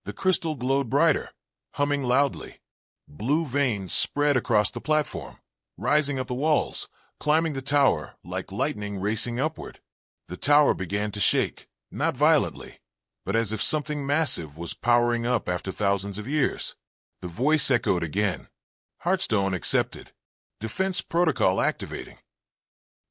S1: The crystal glowed brighter, humming loudly. Blue veins spread across the platform, rising up the walls, climbing the tower like lightning racing upward. The tower began to shake, not violently, but as if something massive was powering up after thousands of years. The voice echoed again. "Heartstone accepted. Defense protocol activating."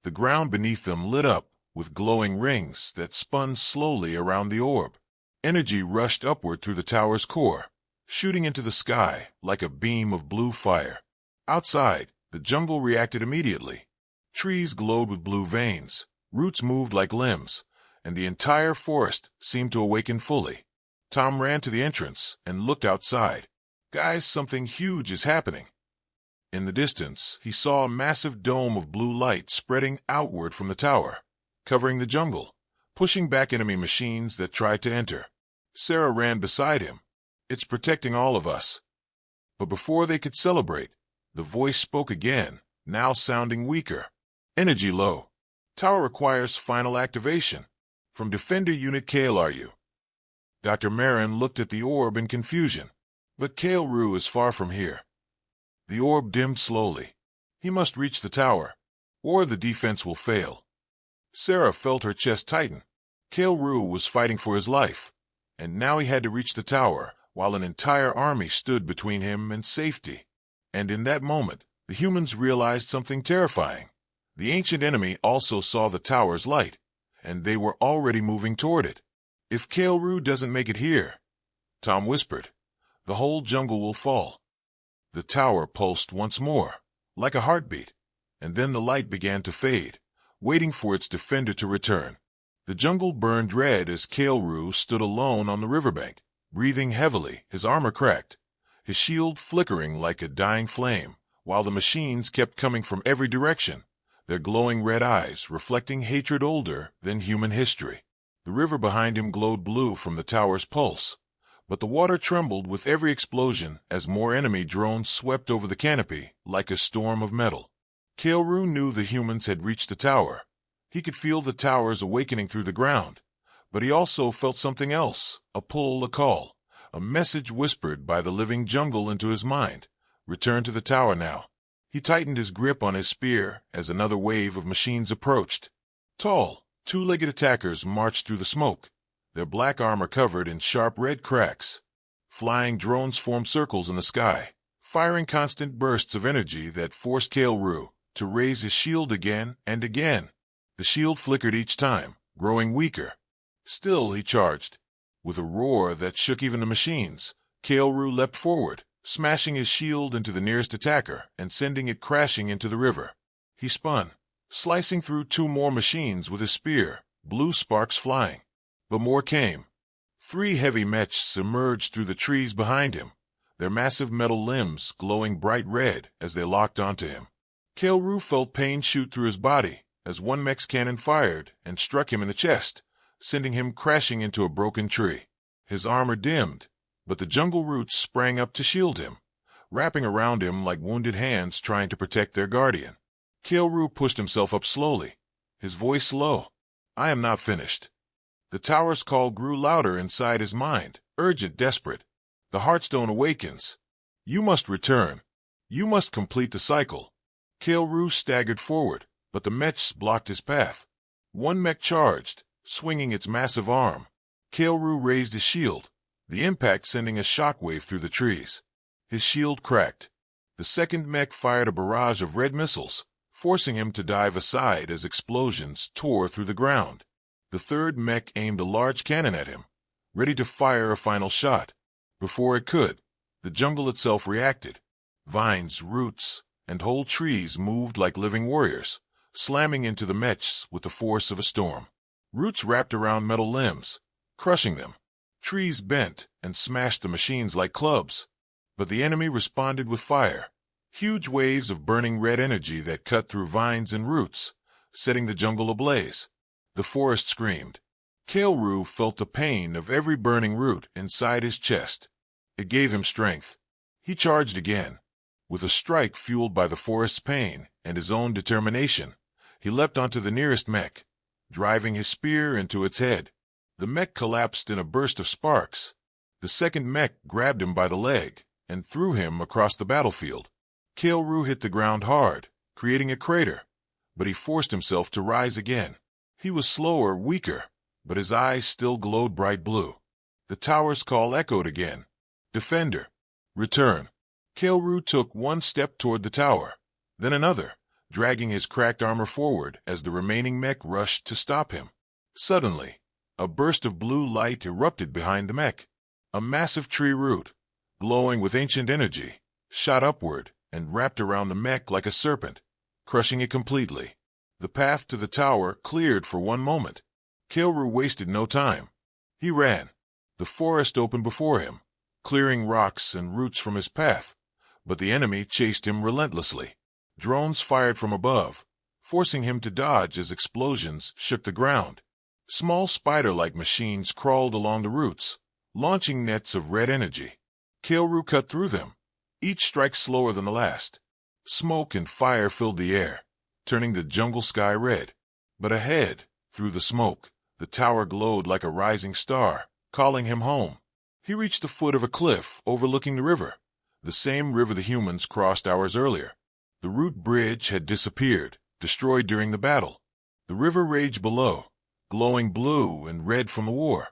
S1: The ground beneath them lit up with glowing rings that spun slowly around the orb. Energy rushed upward through the tower's core, shooting into the sky like a beam of blue fire. Outside, the jungle reacted immediately. Trees glowed with blue veins, roots moved like limbs, and the entire forest seemed to awaken fully. Tom ran to the entrance and looked outside. "Guys, something huge is happening." In the distance, he saw a massive dome of blue light spreading outward from the tower, covering the jungle, pushing back enemy machines that tried to enter. Sarah ran beside him. "It's protecting all of us." But before they could celebrate, the voice spoke again, now sounding weaker. Energy low. Tower requires final activation. From Defender Unit KLRU. Dr. Marin looked at the orb in confusion. But KLRU is far from here. The orb dimmed slowly. He must reach the tower, or the defense will fail. Sarah felt her chest tighten. KLRU was fighting for his life, and now he had to reach the tower, while an entire army stood between him and safety. And in that moment, the humans realized something terrifying. The ancient enemy also saw the tower's light, and they were already moving toward it. If KLRU doesn't make it here, Tom whispered, the whole jungle will fall. The tower pulsed once more, like a heartbeat, and then the light began to fade, waiting for its defender to return. The jungle burned red as KLRU stood alone on the riverbank, breathing heavily, his armor cracked, his shield flickering like a dying flame, while the machines kept coming from every direction, their glowing red eyes reflecting hatred older than human history. The river behind him glowed blue from the tower's pulse, but the water trembled with every explosion as more enemy drones swept over the canopy like a storm of metal. KLRU knew the humans had reached the tower. He could feel the towers awakening through the ground, but he also felt something else, a pull, a call, a message whispered by the living jungle into his mind. Return to the tower now. He tightened his grip on his spear as another wave of machines approached. Tall, two-legged attackers marched through the smoke, their black armor covered in sharp red cracks. Flying drones formed circles in the sky, firing constant bursts of energy that forced KLRU to raise his shield again and again. The shield flickered each time, growing weaker. Still he charged. With a roar that shook even the machines, KLRU leapt forward, smashing his shield into the nearest attacker and sending it crashing into the river. He spun, slicing through two more machines with his spear, blue sparks flying. But more came. 3 heavy mechs emerged through the trees behind him, their massive metal limbs glowing bright red as they locked onto him. KLRU felt pain shoot through his body as one mech's cannon fired and struck him in the chest, sending him crashing into a broken tree. His armor dimmed, but the jungle roots sprang up to shield him, wrapping around him like wounded hands trying to protect their guardian. KLRU pushed himself up slowly, his voice low. I am not finished. The tower's call grew louder inside his mind, urgent, desperate. The Heartstone awakens. You must return. You must complete the cycle. KLRU staggered forward, but the mechs blocked his path. One mech charged, swinging its massive arm. KLRU raised his shield, the impact sending a shockwave through the trees. His shield cracked. The second mech fired a barrage of red missiles, forcing him to dive aside as explosions tore through the ground. The third mech aimed a large cannon at him, ready to fire a final shot. Before it could, the jungle itself reacted. Vines, roots, and whole trees moved like living warriors, slamming into the mechs with the force of a storm. Roots wrapped around metal limbs, crushing them. Trees bent and smashed the machines like clubs. But the enemy responded with fire, huge waves of burning red energy that cut through vines and roots, setting the jungle ablaze. The forest screamed. KLRU felt the pain of every burning root inside his chest. It gave him strength. He charged again. With a strike fueled by the forest's pain and his own determination, he leapt onto the nearest mech, driving his spear into its head. The mech collapsed in a burst of sparks. The second mech grabbed him by the leg and threw him across the battlefield. KLRU hit the ground hard, creating a crater, but he forced himself to rise again. He was slower, weaker, but his eyes still glowed bright blue. The tower's call echoed again. Defender, return. KLRU took one step toward the tower, then another, dragging his cracked armor forward as the remaining mech rushed to stop him. Suddenly, a burst of blue light erupted behind the mech. A massive tree root, glowing with ancient energy, shot upward and wrapped around the mech like a serpent, crushing it completely. The path to the tower cleared for one moment. KLRU wasted no time. He ran. The forest opened before him, clearing rocks and roots from his path, but the enemy chased him relentlessly. Drones fired from above, forcing him to dodge as explosions shook the ground. Small spider-like machines crawled along the roots, launching nets of red energy. KLRU cut through them, each strike slower than the last. Smoke and fire filled the air, turning the jungle sky red. But ahead, through the smoke, the tower glowed like a rising star, calling him home. He reached the foot of a cliff overlooking the river, the same river the humans crossed hours earlier. The root bridge had disappeared, destroyed during the battle. The river raged below, glowing blue and red from the war.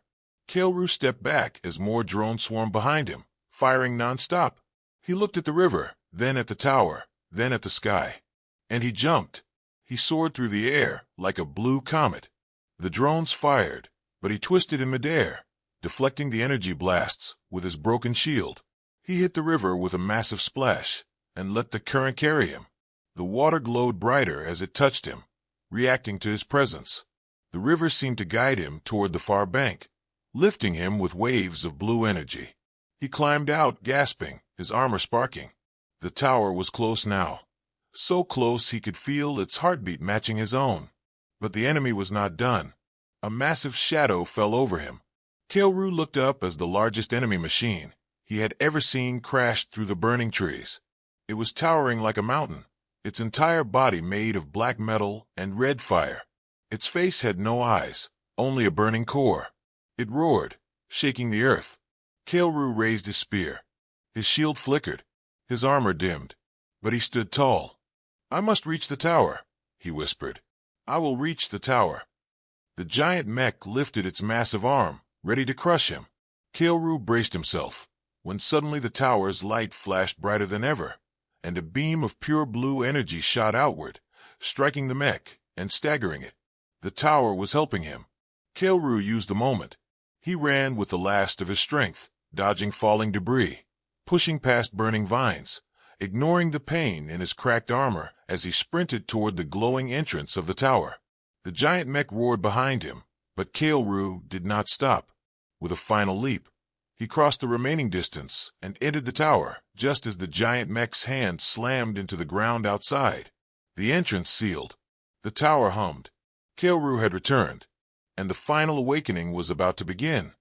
S1: Kailru stepped back as more drones swarmed behind him, firing non-stop. He looked at the river, then at the tower, then at the sky. And he jumped. He soared through the air like a blue comet. The drones fired, but he twisted in midair, deflecting the energy blasts with his broken shield. He hit the river with a massive splash and let the current carry him. The water glowed brighter as it touched him, reacting to his presence. The river seemed to guide him toward the far bank, lifting him with waves of blue energy. He climbed out, gasping, his armor sparking. The tower was close now, so close he could feel its heartbeat matching his own. But the enemy was not done. A massive shadow fell over him. Kailru looked up as the largest enemy machine he had ever seen crashed through the burning trees. It was towering like a mountain, its entire body made of black metal and red fire. Its face had no eyes, only a burning core. It roared, shaking the earth. Kailru raised his spear. His shield flickered, his armor dimmed, but he stood tall. "I must reach the tower," he whispered. "I will reach the tower." The giant mech lifted its massive arm, ready to crush him. Kailru braced himself, when suddenly the tower's light flashed brighter than ever, and a beam of pure blue energy shot outward, striking the mech and staggering it. The tower was helping him. Kailru used the moment. He ran with the last of his strength, dodging falling debris, pushing past burning vines, ignoring the pain in his cracked armor as he sprinted toward the glowing entrance of the tower. The giant mech roared behind him, but Kailru did not stop. With a final leap, he crossed the remaining distance and entered the tower just as the giant mech's hand slammed into the ground outside. The entrance sealed. The tower hummed. Kailru had returned, and the final awakening was about to begin.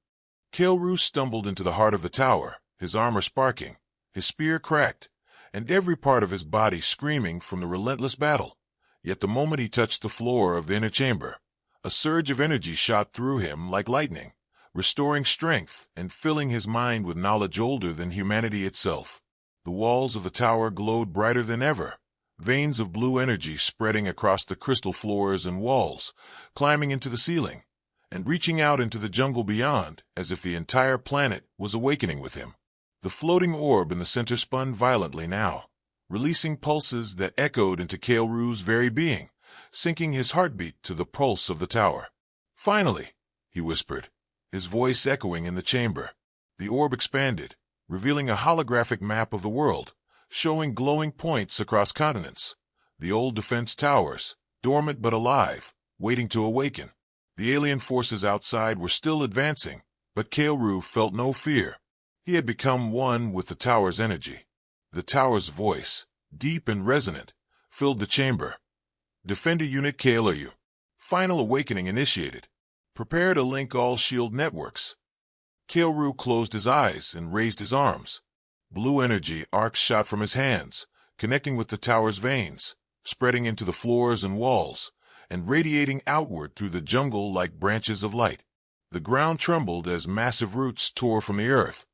S1: Kailru stumbled into the heart of the tower, his armor sparking, his spear cracked, and every part of his body screaming from the relentless battle. Yet the moment he touched the floor of the inner chamber, a surge of energy shot through him like lightning, restoring strength and filling his mind with knowledge older than humanity itself. The walls of the tower glowed brighter than ever, veins of blue energy spreading across the crystal floors and walls, climbing into the ceiling, and reaching out into the jungle beyond as if the entire planet was awakening with him. The floating orb in the center spun violently now, releasing pulses that echoed into Kailru's very being, syncing his heartbeat to the pulse of the tower. "Finally," he whispered, his voice echoing in the chamber. The orb expanded, revealing a holographic map of the world, showing glowing points across continents. The old defense towers, dormant but alive, waiting to awaken. The alien forces outside were still advancing, but Kailru felt no fear. He had become one with the tower's energy. The tower's voice, deep and resonant, filled the chamber. "Defender Unit Kailru. Final awakening initiated. Prepare to link all shield networks." Kailru closed his eyes and raised his arms. Blue energy arcs shot from his hands, connecting with the tower's veins, spreading into the floors and walls, and radiating outward through the jungle like branches of light. The ground trembled as massive roots tore from the earth,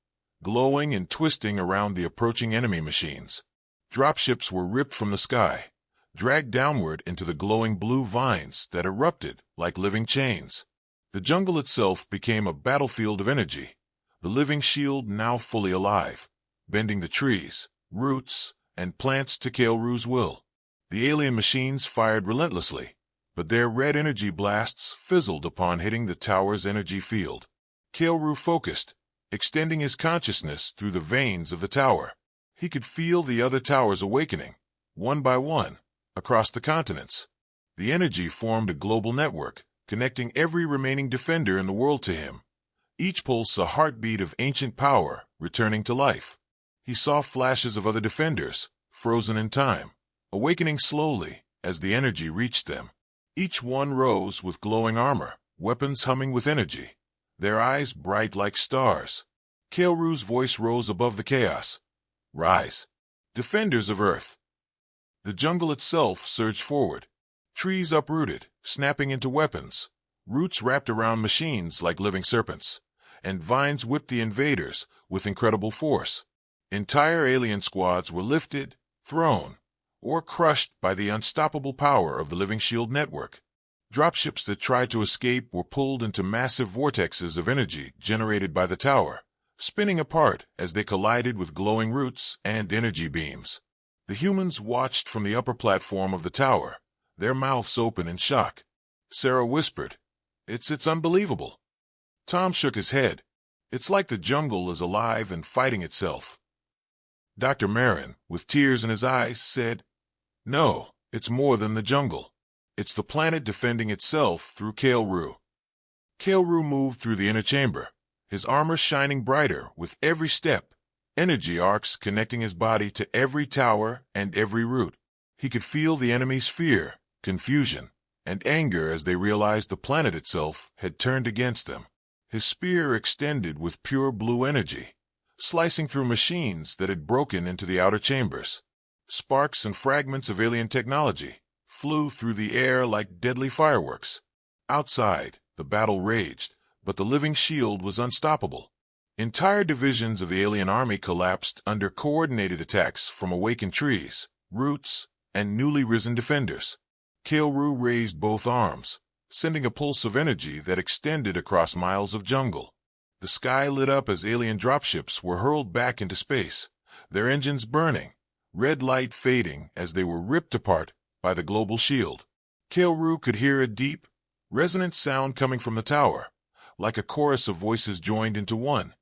S1: glowing and twisting around the approaching enemy machines. Dropships were ripped from the sky, dragged downward into the glowing blue vines that erupted like living chains. The jungle itself became a battlefield of energy, the living shield now fully alive, bending the trees, roots, and plants to Kailru's will. The alien machines fired relentlessly, but their red energy blasts fizzled upon hitting the tower's energy field. Kailru focused, extending his consciousness through the veins of the tower. He could feel the other towers awakening, one by one, across the continents. The energy formed a global network, connecting every remaining defender in the world to him, each pulse a heartbeat of ancient power returning to life. He saw flashes of other defenders, frozen in time, awakening slowly as the energy reached them. Each one rose with glowing armor, weapons humming with energy, their eyes bright like stars. Kailru's voice rose above the chaos. Rise. Defenders of Earth. The jungle itself surged forward. Trees uprooted, snapping into weapons. Roots wrapped around machines like living serpents. And vines whipped the invaders with incredible force. Entire alien squads were lifted, thrown, or crushed by the unstoppable power of the Living Shield network. Dropships that tried to escape were pulled into massive vortexes of energy generated by the tower, spinning apart as they collided with glowing roots and energy beams. The humans watched from the upper platform of the tower, their mouths open in shock. Sarah whispered, It's unbelievable." Tom shook his head. "It's like the jungle is alive and fighting itself." Dr. Marin, with tears in his eyes, said, "No, it's more than the jungle. It's the planet defending itself through Kailru." Kailru moved through the inner chamber, his armor shining brighter with every step, energy arcs connecting his body to every tower and every root. He could feel the enemy's fear, confusion, and anger as they realized the planet itself had turned against them. His spear extended with pure blue energy, slicing through machines that had broken into the outer chambers. Sparks and fragments of alien technology flew through the air like deadly fireworks. Outside, the battle raged, but the Living Shield was unstoppable. Entire divisions of the alien army collapsed under coordinated attacks from awakened trees, roots, and newly risen defenders. Kailru raised both arms, sending a pulse of energy that extended across miles of jungle. The sky lit up as alien dropships were hurled back into space, their engines burning, red light fading as they were ripped apart by the global shield. Kailru could hear a deep, resonant sound coming from the tower, like a chorus of voices joined into one,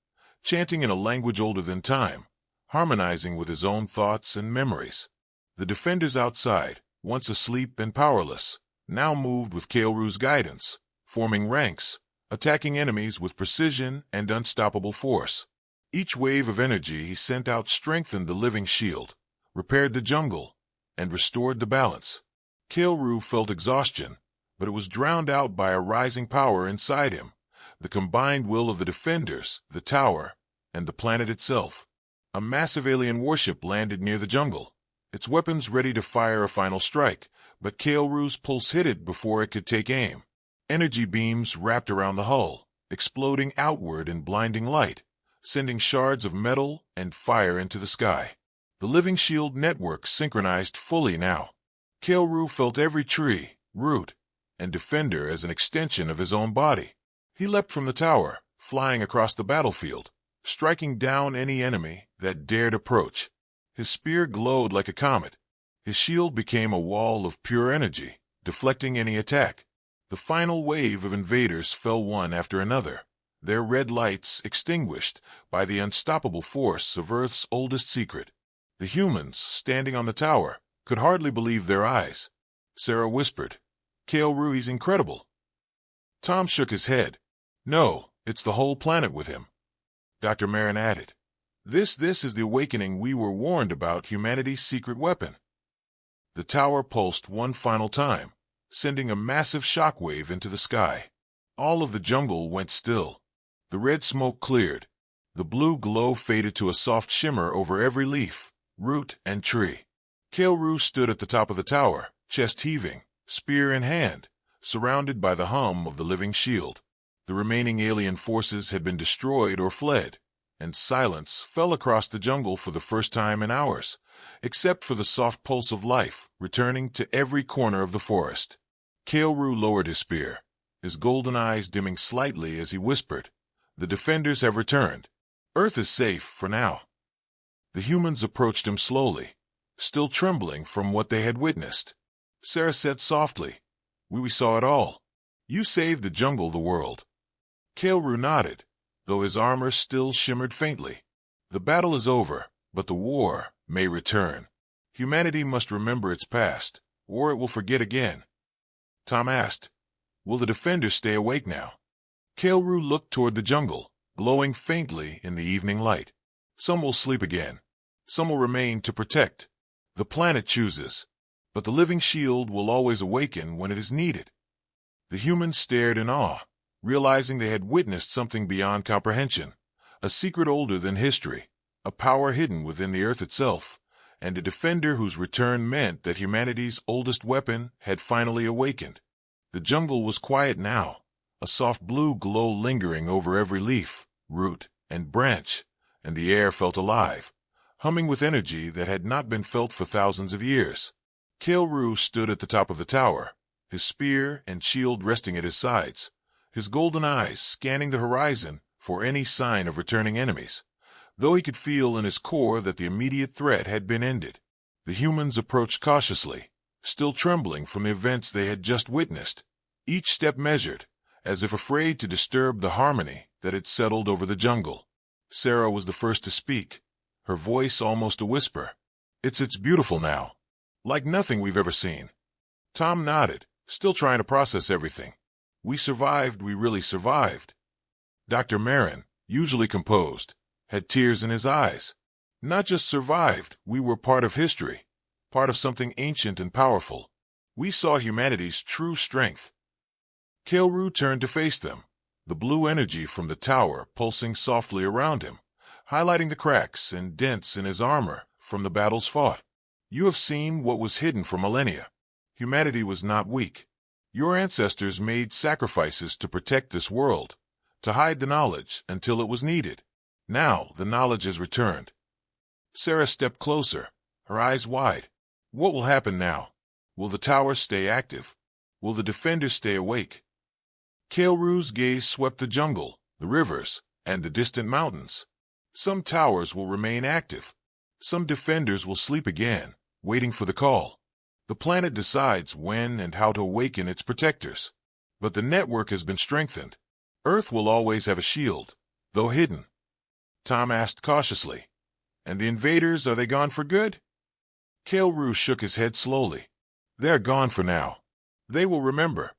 S1: chanting in a language older than time, harmonizing with his own thoughts and memories. The defenders outside, once asleep and powerless, now moved with Kailru's guidance, forming ranks, attacking enemies with precision and unstoppable force. Each wave of energy he sent out strengthened the Living Shield, repaired the jungle, and restored the balance. Kailru felt exhaustion, but it was drowned out by a rising power inside him, the combined will of the defenders, the tower, and the planet itself. A massive alien warship landed near the jungle, its weapons ready to fire a final strike, but Kailru's pulse hit it before it could take aim. Energy beams wrapped around the hull, exploding outward in blinding light, sending shards of metal and fire into the sky. The Living Shield network synchronized fully now. Kailru felt every tree, root, and defender as an extension of his own body. He leapt from the tower, flying across the battlefield, striking down any enemy that dared approach. His spear glowed like a comet. His shield became a wall of pure energy, deflecting any attack. The final wave of invaders fell one after another, their red lights extinguished by the unstoppable force of Earth's oldest secret. The humans, standing on the tower, could hardly believe their eyes. Sarah whispered, "Kailru, he's incredible." Tom shook his head. "No, it's the whole planet with him." Dr. Marin added, This is the awakening we were warned about, humanity's secret weapon." The tower pulsed one final time, sending a massive shockwave into the sky. All of the jungle went still. The red smoke cleared. The blue glow faded to a soft shimmer over every leaf, root, and tree. Kailru stood at the top of the tower, chest heaving, spear in hand, surrounded by the hum of the Living Shield. The remaining alien forces had been destroyed or fled, and silence fell across the jungle for the first time in hours, except for the soft pulse of life returning to every corner of the forest. Kailru lowered his spear, his golden eyes dimming slightly as he whispered, "The defenders have returned. Earth is safe for now." The humans approached him slowly, still trembling from what they had witnessed. Sarah said softly, We saw it all. You saved the jungle, the world." Kailru nodded, though his armor still shimmered faintly. "The battle is over, but the war may return. Humanity must remember its past, or it will forget again." Tom asked, "Will the defenders stay awake now?" Kailru looked toward the jungle, glowing faintly in the evening light. "Some will sleep again. Some will remain to protect. The planet chooses, but the Living Shield will always awaken when it is needed." The humans stared in awe, realizing they had witnessed something beyond comprehension, a secret older than history, a power hidden within the earth itself, and a defender whose return meant that humanity's oldest weapon had finally awakened. The jungle was quiet now, a soft blue glow lingering over every leaf, root, and branch, and the air felt alive, humming with energy that had not been felt for thousands of years. Kael-Ru stood at the top of the tower, his spear and shield resting at his sides, his golden eyes scanning the horizon for any sign of returning enemies. Though he could feel in his core that the immediate threat had been ended, the humans approached cautiously, still trembling from the events they had just witnessed, each step measured, as if afraid to disturb the harmony that had settled over the jungle. Sarah was the first to speak, her voice almost a whisper. It's beautiful now. Like nothing we've ever seen." Tom nodded, still trying to process everything. "We survived, we really survived." Dr. Marin, usually composed, had tears in his eyes. "Not just survived, we were part of history, part of something ancient and powerful. We saw humanity's true strength." Kael-Ru turned to face them, the blue energy from the tower pulsing softly around him, highlighting the cracks and dents in his armor from the battles fought. "You have seen what was hidden for millennia. Humanity was not weak. Your ancestors made sacrifices to protect this world, to hide the knowledge until it was needed. Now the knowledge has returned." Sarah stepped closer, her eyes wide. "What will happen now? Will the tower stay active? Will the defenders stay awake?" Kael-Ru's gaze swept the jungle, the rivers, and the distant mountains. "Some towers will remain active. Some defenders will sleep again, waiting for the call. The planet decides when and how to awaken its protectors. But the network has been strengthened. Earth will always have a shield, though hidden." Tom asked cautiously, "And the invaders, are they gone for good?" Kael-Ru shook his head slowly. "They are gone for now. They will remember.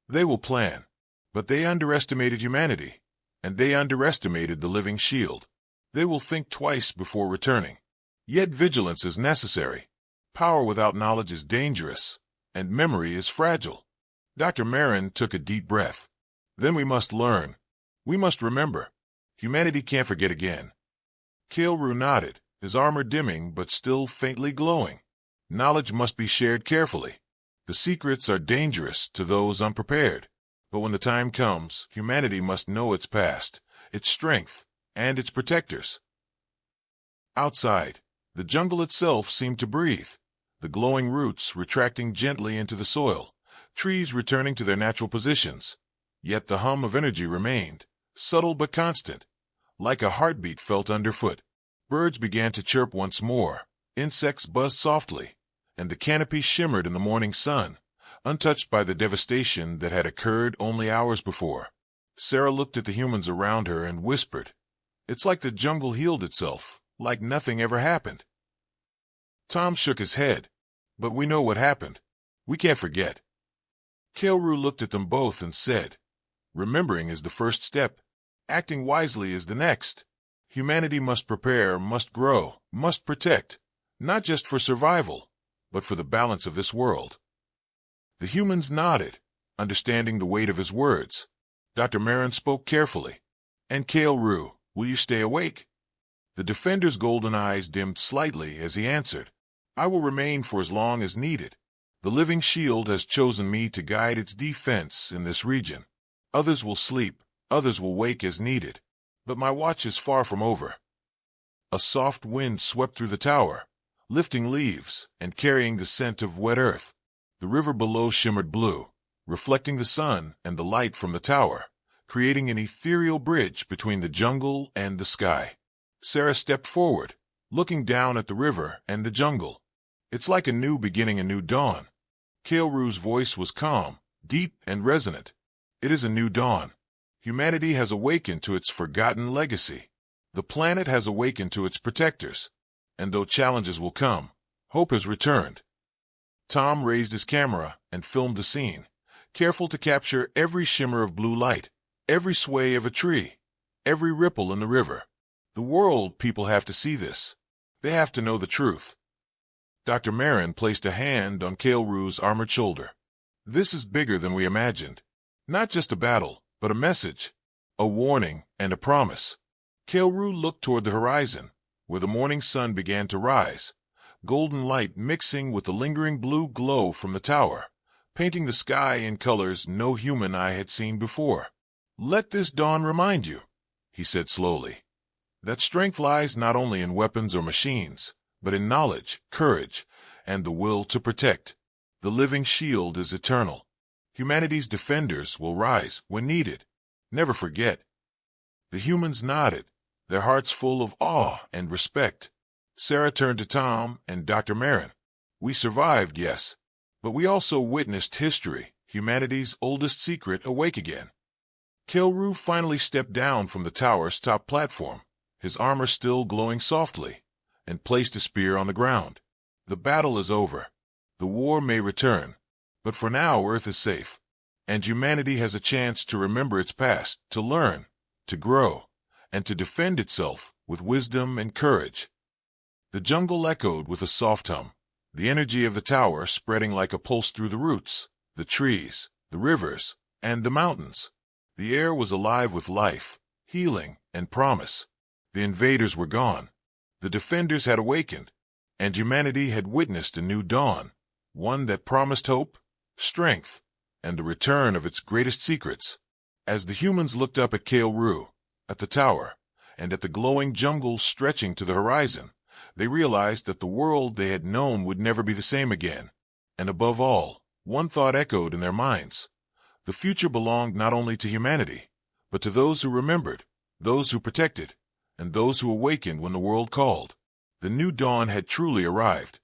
S1: They will plan. But they underestimated humanity, and they underestimated the living shield. They will think twice before returning. Yet vigilance is necessary. Power without knowledge is dangerous, and memory is fragile." Dr. Marin took a deep breath. "Then we must learn. We must remember. Humanity can't forget again." Kael-Ru nodded, his armor dimming but still faintly glowing. "Knowledge must be shared carefully. The secrets are dangerous to those unprepared. But when the time comes, humanity must know its past, its strength, and its protectors." Outside, the jungle itself seemed to breathe, the glowing roots retracting gently into the soil, trees returning to their natural positions. Yet the hum of energy remained, subtle but constant, like a heartbeat felt underfoot. Birds began to chirp once more, insects buzzed softly, and the canopy shimmered in the morning sun, untouched by the devastation that had occurred only hours before. Sarah looked at the humans around her and whispered, "It's like the jungle healed itself, like nothing ever happened." Tom shook his head. "But we know what happened. We can't forget." Kael-Ru looked at them both and said, "Remembering is the first step. Acting wisely is the next. Humanity must prepare, must grow, must protect, not just for survival, but for the balance of this world." The humans nodded, understanding the weight of his words. Dr. Marin spoke carefully. "And Kael-Ru, will you stay awake?" The defender's golden eyes dimmed slightly as he answered, "I will remain for as long as needed. The living shield has chosen me to guide its defense in this region. Others will sleep, others will wake as needed. But my watch is far from over." A soft wind swept through the tower, lifting leaves and carrying the scent of wet earth. The river below shimmered blue, reflecting the sun and the light from the tower, creating an ethereal bridge between the jungle and the sky. Sarah stepped forward, looking down at the river and the jungle. "It's like a new beginning, a new dawn." Kael-Ru's voice was calm, deep, and resonant. "It is a new dawn. Humanity has awakened to its forgotten legacy. The planet has awakened to its protectors. And though challenges will come, hope has returned." Tom raised his camera and filmed the scene, careful to capture every shimmer of blue light, every sway of a tree, every ripple in the river. The world people have to see this. They have to know the truth. Dr. Marin placed a hand on Kael-Ru's armored shoulder. "This is bigger than we imagined. Not just a battle, but a message, a warning, and a promise." Kael-Ru looked toward the horizon, where the morning sun began to rise, golden light mixing with the lingering blue glow from the tower, painting the sky in colors no human eye had seen before. "Let this dawn remind you," he said slowly, "that strength lies not only in weapons or machines, but in knowledge, courage, and the will to protect. The living shield is eternal. Humanity's defenders will rise when needed. Never forget." The humans nodded, their hearts full of awe and respect. Sarah turned to Tom and Dr. Marin. "We survived, yes, but we also witnessed history, humanity's oldest secret, awake again." Kelru finally stepped down from the tower's top platform, his armor still glowing softly, and placed a spear on the ground. "The battle is over. The war may return, but for now Earth is safe, and humanity has a chance to remember its past, to learn, to grow, and to defend itself with wisdom and courage." The jungle echoed with a soft hum, the energy of the tower spreading like a pulse through the roots, the trees, the rivers, and the mountains. The air was alive with life, healing, and promise. The invaders were gone. The defenders had awakened, and humanity had witnessed a new dawn, one that promised hope, strength, and the return of its greatest secrets. As the humans looked up at Kelru, at the tower, and at the glowing jungle stretching to the horizon, they realized that the world they had known would never be the same again. And above all, one thought echoed in their minds. The future belonged not only to humanity, but to those who remembered, those who protected, and those who awakened when the world called. The new dawn had truly arrived,